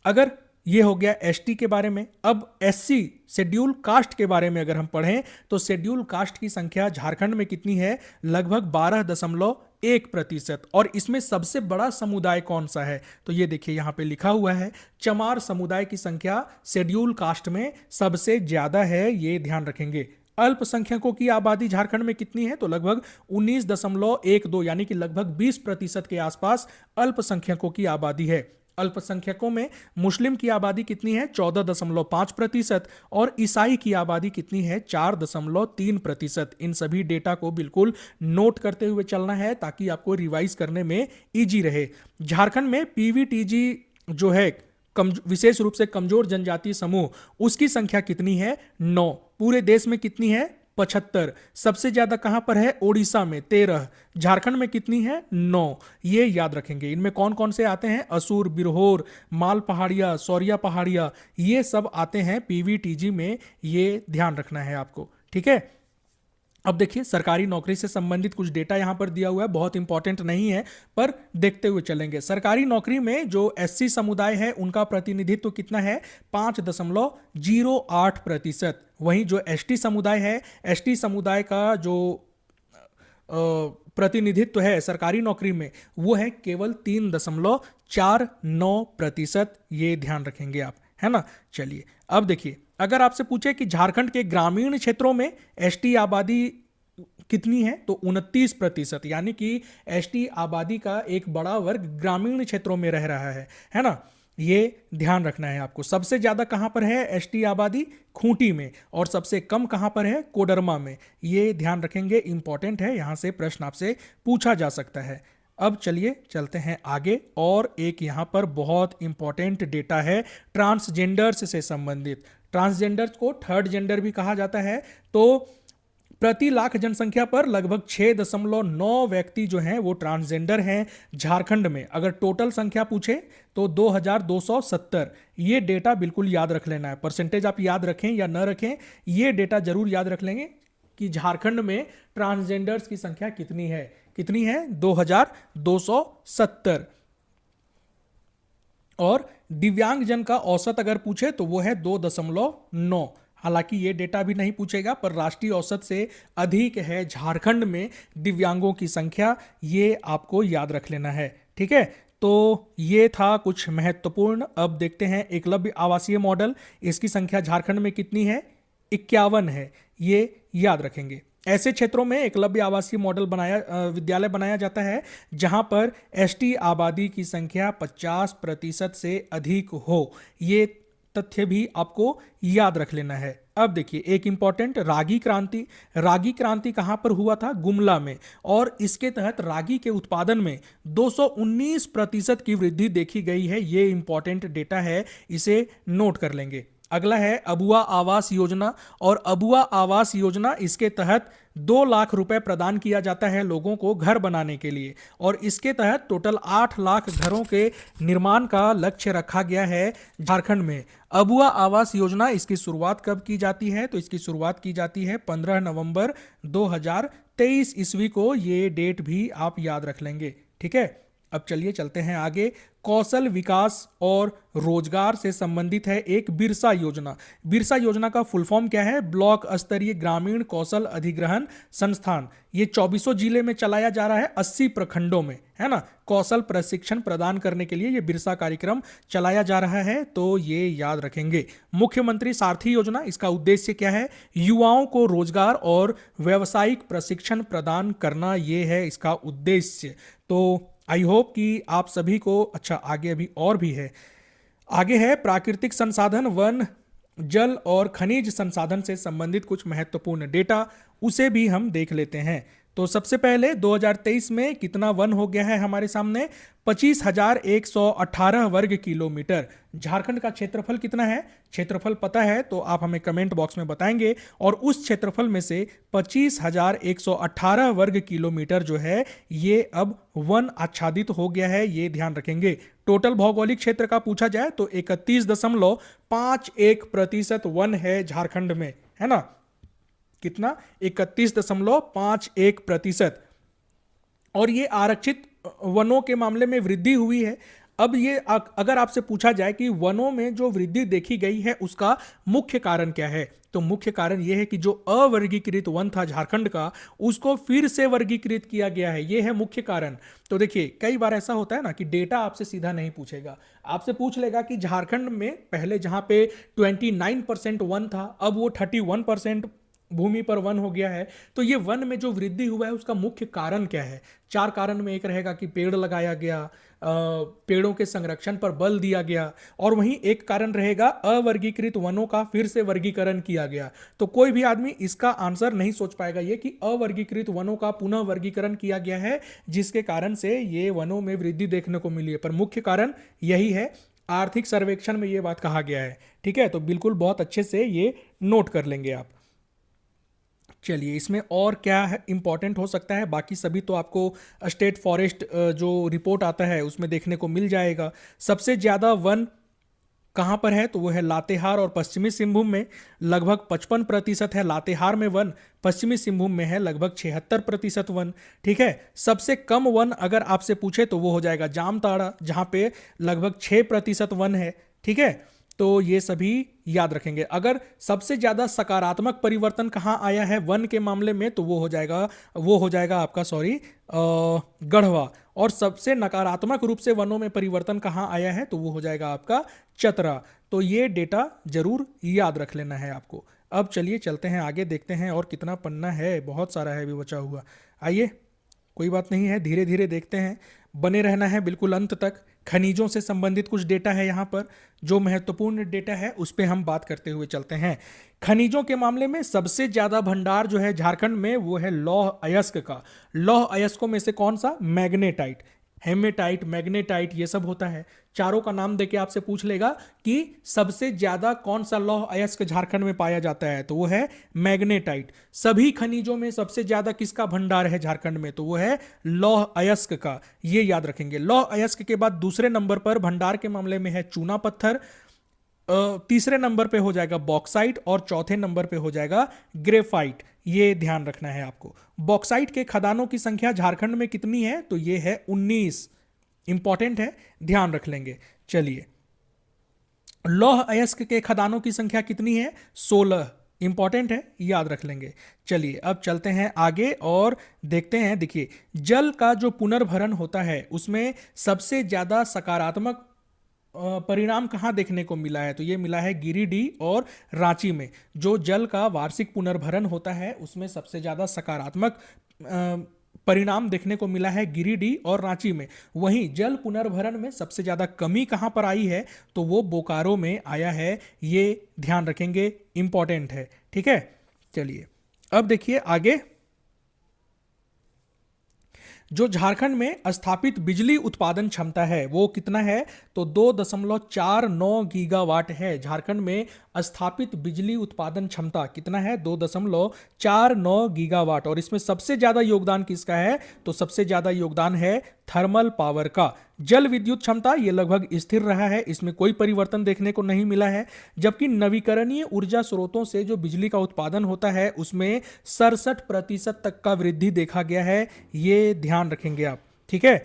अगर ये हो गया एसटी के बारे में। अब एससी शेड्यूल कास्ट के बारे में अगर हम पढ़ें तो शेड्यूल कास्ट की संख्या झारखंड में कितनी है, लगभग 12.1%। और इसमें सबसे बड़ा समुदाय कौन सा है, तो ये देखिए यहां पे लिखा हुआ है, चमार समुदाय की संख्या शेड्यूल कास्ट में सबसे ज्यादा है, ये ध्यान रखेंगे। अल्पसंख्यकों की आबादी झारखंड में कितनी है, तो लगभग 19.12, यानी कि लगभग 20% के आसपास अल्पसंख्यकों की आबादी है। अल्पसंख्यकों में मुस्लिम की आबादी कितनी है, 14.5%, और ईसाई की आबादी कितनी है, 4.3%। इन सभी डेटा को बिल्कुल नोट करते हुए चलना है ताकि आपको रिवाइज करने में इजी रहे। झारखंड में पीवीटीजी जो है विशेष रूप से कमजोर जनजातीय समूह, उसकी संख्या कितनी है, 9। पूरे देश में कितनी है, 75। सबसे ज्यादा कहां पर है, ओडिशा में 13। झारखंड में कितनी है, 9। ये याद रखेंगे। इनमें कौन कौन से आते हैं, असुर, बिरहोर, माल पहाड़िया, सौरिया पहाड़िया, ये सब आते हैं पीवीटीजी में, ये ध्यान रखना है आपको, ठीक है। अब देखिए सरकारी नौकरी से संबंधित कुछ डेटा यहां पर दिया हुआ है, बहुत इंपॉर्टेंट नहीं है पर देखते हुए चलेंगे। सरकारी नौकरी में जो एससी समुदाय है उनका प्रतिनिधित्व कितना है, 5.08%। वहीं जो एसटी समुदाय है, एसटी समुदाय का जो प्रतिनिधित्व है सरकारी नौकरी में, वो है केवल 3.49%। ये ध्यान रखेंगे आप, है ना। चलिए अब देखिए, अगर आपसे पूछे कि झारखंड के ग्रामीण क्षेत्रों में एसटी आबादी कितनी है, तो 29%, यानी कि एसटी आबादी का एक बड़ा वर्ग ग्रामीण क्षेत्रों में रह रहा है ना। ये ध्यान रखना है आपको। सबसे ज्यादा कहां पर है एसटी आबादी? खूंटी में। और सबसे कम कहां पर है? कोडरमा में। ये ध्यान रखेंगे, इंपॉर्टेंट है, यहां से प्रश्न आपसे पूछा जा सकता है। अब चलिए चलते हैं आगे, और एक यहां पर बहुत इंपॉर्टेंट डेटा है ट्रांसजेंडर्स से संबंधित। ट्रांसजेंडर्स को थर्ड जेंडर भी कहा जाता है। तो प्रति लाख जनसंख्या पर लगभग 6.9 व्यक्ति जो हैं वो ट्रांसजेंडर हैं झारखंड में। अगर टोटल संख्या पूछे तो 2270। ये डेटा बिल्कुल याद रख लेना है। परसेंटेज आप याद रखें या न रखें, ये डेटा जरूर याद रख लेंगे कि झारखंड में ट्रांसजेंडर्स की संख्या कितनी है। कितनी है? 2270। और दिव्यांगजन का औसत अगर पूछे तो वो है 2.9। हालांकि ये डेटा भी नहीं पूछेगा, पर राष्ट्रीय औसत से अधिक है झारखंड में दिव्यांगों की संख्या। ये आपको याद रख लेना है, ठीक है। तो ये था कुछ महत्वपूर्ण। अब देखते हैं एकलव्य आवासीय मॉडल, इसकी संख्या झारखंड में कितनी है? 51 है। ये याद रखेंगे। ऐसे क्षेत्रों में एकलव्य आवासीय मॉडल विद्यालय बनाया जाता है जहां पर एसटी आबादी की संख्या 50% से अधिक हो। ये तथ्य भी आपको याद रख लेना है। अब देखिए एक इंपॉर्टेंट, रागी क्रांति। रागी क्रांति कहां पर हुआ था? गुमला में। और इसके तहत रागी के उत्पादन में 219% की वृद्धि देखी गई है। ये इंपॉर्टेंट डेटा है, इसे नोट कर लेंगे। अगला है अबुआ आवास योजना। और अबुआ आवास योजना, इसके तहत 2 लाख रुपए प्रदान किया जाता है लोगों को घर बनाने के लिए। और इसके तहत टोटल 8 लाख घरों के निर्माण का लक्ष्य रखा गया है झारखंड में। अबुआ आवास योजना, इसकी शुरुआत कब की जाती है? तो इसकी शुरुआत की जाती है 15 नवंबर 2023 ईस्वी को। ये डेट भी आप याद रख लेंगे, ठीक है। अब चलिए चलते हैं आगे। कौशल विकास और रोजगार से संबंधित है एक बिरसा योजना। बिरसा योजना का फुल फॉर्म क्या है? ब्लॉक स्तरीय ग्रामीण कौशल अधिग्रहण संस्थान। ये 24 जिले में चलाया जा रहा है, 80 प्रखंडों में, है ना। कौशल प्रशिक्षण प्रदान करने के लिए ये बिरसा कार्यक्रम चलाया जा रहा है, तो ये याद रखेंगे। मुख्यमंत्री सारथी योजना, इसका उद्देश्य क्या है? युवाओं को रोजगार और व्यावसायिक प्रशिक्षण प्रदान करना, ये है इसका उद्देश्य। तो आई होप कि आप सभी को, अच्छा आगे अभी और भी है। आगे है प्राकृतिक संसाधन, वन, जल और खनिज संसाधन से संबंधित कुछ महत्वपूर्ण डेटा, उसे भी हम देख लेते हैं। तो सबसे पहले 2023 में कितना वन हो गया है हमारे सामने? 25,118 वर्ग किलोमीटर। झारखंड का क्षेत्रफल कितना है? क्षेत्रफल पता है तो आप हमें कमेंट बॉक्स में बताएंगे। और उस क्षेत्रफल में से 25,118 वर्ग किलोमीटर जो है ये अब वन आच्छादित हो गया है, ये ध्यान रखेंगे। टोटल भौगोलिक क्षेत्र का पूछा जाए तो 31.51% वन है झारखंड में, है ना। कितना? 31.51%। और ये आरक्षित वनों के मामले में वृद्धि हुई है। अब ये अगर आपसे पूछा जाए कि वनों में जो वृद्धि देखी गई है उसका मुख्य कारण क्या है, तो मुख्य कारण यह है कि जो अवर्गीकृत वन था झारखंड का, उसको फिर से वर्गीकृत किया गया है। यह है मुख्य कारण। तो देखिए कई बार ऐसा होता है ना कि डेटा आपसे सीधा नहीं पूछेगा, आपसे पूछ लेगा कि झारखंड में पहले जहां पे 29% वन था, अब वो 31% भूमि पर वन हो गया है। तो ये वन में जो वृद्धि हुआ है उसका मुख्य कारण क्या है? 4 कारण में एक रहेगा कि पेड़ लगाया गया, पेड़ों के संरक्षण पर बल दिया गया, और वहीं एक कारण रहेगा अवर्गीकृत वनों का फिर से वर्गीकरण किया गया। तो कोई भी आदमी इसका आंसर नहीं सोच पाएगा ये कि अवर्गीकृत वनों का पुनः वर्गीकरण किया गया है, जिसके कारण से ये वनों में वृद्धि देखने को मिली है। पर मुख्य कारण यही है, आर्थिक सर्वेक्षण में ये बात कहा गया है, ठीक है। तो बिल्कुल बहुत अच्छे से ये नोट कर लेंगे आप। चलिए इसमें और क्या है इंपॉर्टेंट हो सकता है? बाकी सभी तो आपको स्टेट फॉरेस्ट जो रिपोर्ट आता है उसमें देखने को मिल जाएगा। सबसे ज़्यादा वन कहाँ पर है? तो वो है लातेहार और पश्चिमी सिंहभूम में, लगभग 55% है लातेहार में वन। पश्चिमी सिंहभूम में है लगभग 76% वन, ठीक है। सबसे कम वन अगर आपसे पूछे तो वो हो जाएगा जामताड़ा, जहाँ पे लगभग 6% वन है, ठीक है। तो ये सभी याद रखेंगे। अगर सबसे ज्यादा सकारात्मक परिवर्तन कहाँ आया है वन के मामले में, तो वो हो जाएगा आपका गढ़वा। और सबसे नकारात्मक रूप से वनों में परिवर्तन कहाँ आया है, तो वो हो जाएगा आपका चतरा। तो ये डेटा जरूर याद रख लेना है आपको। अब चलिए चलते हैं आगे, देखते हैं और कितना पन्ना है, बहुत सारा है अभी बचा हुआ। आइए, कोई बात नहीं है, धीरे धीरे देखते हैं, बने रहना है बिल्कुल अंत तक। खनिजों से संबंधित कुछ डेटा है यहाँ पर, जो महत्वपूर्ण डेटा है उस पर हम बात करते हुए चलते हैं। खनिजों के मामले में सबसे ज्यादा भंडार जो है झारखंड में, वो है लौह अयस्क का। लौह अयस्कों में से कौन सा? मैग्नेटाइट, हेमेटाइट, मैग्नेटाइट, ये सब होता है। चारों का नाम देके आपसे पूछ लेगा कि सबसे ज्यादा कौन सा लौह अयस्क झारखंड में पाया जाता है, तो वो है मैग्नेटाइट। सभी खनिजों में सबसे ज्यादा किसका भंडार है झारखंड में, तो वो है लौह अयस्क का। ये याद रखेंगे। लौह अयस्क के बाद दूसरे नंबर पर भंडार के मामले में है चूना पत्थर, तीसरे नंबर पे हो जाएगा बॉक्साइट, और चौथे नंबर पे हो जाएगा ग्रेफाइट। ये ध्यान रखना है आपको। बॉक्साइट के खदानों की संख्या झारखंड में कितनी है, तो ये है 19। इंपॉर्टेंट है, ध्यान रख लेंगे। चलिए, लौह अयस्क के खदानों की संख्या कितनी है? 16। इंपॉर्टेंट है, याद रख लेंगे। चलिए अब चलते हैं आगे और देखते हैं। देखिए, जल का जो पुनर्भरण होता है उसमें सबसे ज्यादा सकारात्मक परिणाम कहाँ देखने को मिला है, तो ये मिला है गिरिडीह और रांची में। जो जल का वार्षिक पुनर्भरण होता है उसमें सबसे ज्यादा सकारात्मक परिणाम देखने को मिला है गिरिडीह और रांची में। वहीं जल पुनर्भरण में सबसे ज्यादा कमी कहां पर आई है, तो वो बोकारो में आया है। ये ध्यान रखेंगे, इंपॉर्टेंट है। ठीक है, चलिए अब देखिए आगे। जो झारखंड में स्थापित बिजली उत्पादन क्षमता है वो कितना है, तो 2.49 गीगावाट है। झारखंड में स्थापित बिजली उत्पादन क्षमता कितना है, 2.49 गीगावाट। और इसमें सबसे ज्यादा योगदान किसका है, तो सबसे ज्यादा योगदान है थर्मल पावर का। जल विद्युत क्षमता ये लगभग स्थिर रहा है, इसमें कोई परिवर्तन देखने को नहीं मिला है। जबकि नवीकरणीय ऊर्जा स्रोतों से जो बिजली का उत्पादन होता है उसमें 67% तक का वृद्धि देखा गया है। ये ध्यान रखेंगे आप। ठीक है,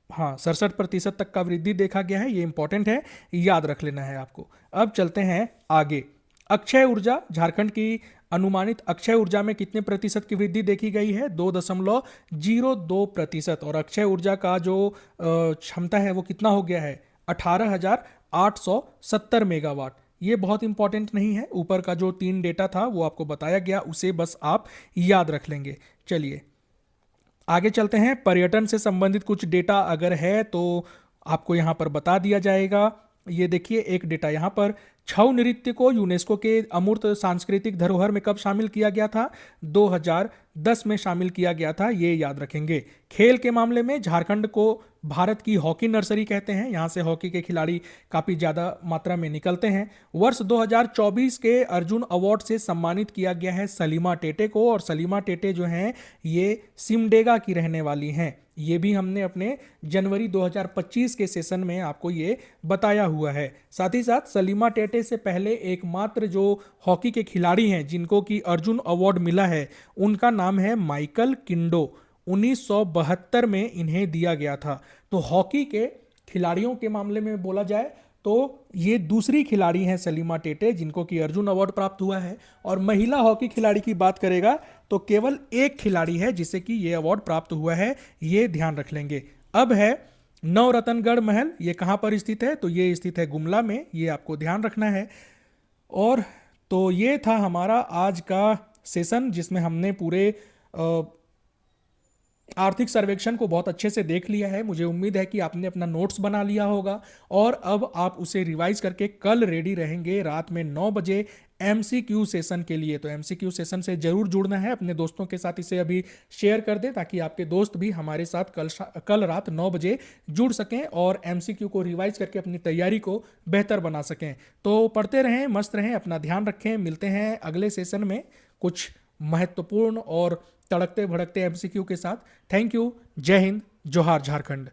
हाँ, 67% तक का वृद्धि देखा गया है, ये इंपॉर्टेंट है, याद रख लेना है आपको। अब चलते हैं आगे। अक्षय ऊर्जा, झारखंड की अनुमानित अक्षय ऊर्जा में कितने प्रतिशत की वृद्धि देखी गई है, 2.02%। और अक्षय ऊर्जा का जो क्षमता है वो कितना हो गया है, 18,870 मेगावाट। ये बहुत इंपॉर्टेंट नहीं है, ऊपर का जो 3 डेटा था वो आपको बताया गया, उसे बस आप याद रख लेंगे। चलिए आगे चलते हैं। पर्यटन से संबंधित कुछ डेटा अगर है तो आपको यहां पर बता दिया जाएगा। ये देखिए एक डेटा यहां पर, छऊ नृत्य को यूनेस्को के अमूर्त सांस्कृतिक धरोहर में कब शामिल किया गया था, 2010 में शामिल किया गया था। ये याद रखेंगे। खेल के मामले में झारखंड को भारत की हॉकी नर्सरी कहते हैं, यहां से हॉकी के खिलाड़ी काफी ज्यादा मात्रा में निकलते हैं। वर्ष 2024 के अर्जुन अवार्ड से सम्मानित किया गया है सलीमा टेटे को। और सलीमा टेटे जो हैं ये सिमडेगा की रहने वाली हैं। ये भी हमने अपने जनवरी 2025 के सेशन में आपको ये बताया हुआ है। साथ ही साथ सलीमा टेटे से पहले एकमात्र जो हॉकी के खिलाड़ी हैं जिनको कि अर्जुन अवार्ड मिला है, उनका नाम है माइकल किंडो। 1972 में इन्हें दिया गया था। तो हॉकी के खिलाड़ियों के मामले में बोला जाए तो ये दूसरी खिलाड़ी हैं सलीमा टेटे, जिनको कि अर्जुन अवार्ड प्राप्त हुआ है। और महिला हॉकी खिलाड़ी की बात करेगा तो केवल एक खिलाड़ी है जिसे कि ये अवार्ड प्राप्त हुआ है, ये ध्यान रख लेंगे। अब है नवरत्नगढ़ महल, ये कहां पर स्थित है, तो ये स्थित है गुमला में, ये आपको ध्यान रखना है। और तो ये था हमारा आज का सेशन जिसमें हमने पूरे आर्थिक सर्वेक्षण को बहुत अच्छे से देख लिया है। मुझे उम्मीद है कि आपने अपना नोट्स बना लिया होगा और अब आप उसे रिवाइज करके कल रेडी रहेंगे रात में 9 बजे एमसीक्यू सेशन के लिए। तो एमसीक्यू सेशन से जरूर जुड़ना है, अपने दोस्तों के साथ इसे अभी शेयर कर दें ताकि आपके दोस्त भी हमारे साथ कल रात 9 बजे जुड़ सकें और एमसीक्यू को रिवाइज करके अपनी तैयारी को बेहतर बना सकें। तो पढ़ते रहें, मस्त रहें, अपना ध्यान रखें। मिलते हैं अगले सेशन में कुछ महत्वपूर्ण और तड़कते भड़कते एमसीक्यू के साथ। थैंक यू, जय हिंद, जोहार झारखंड।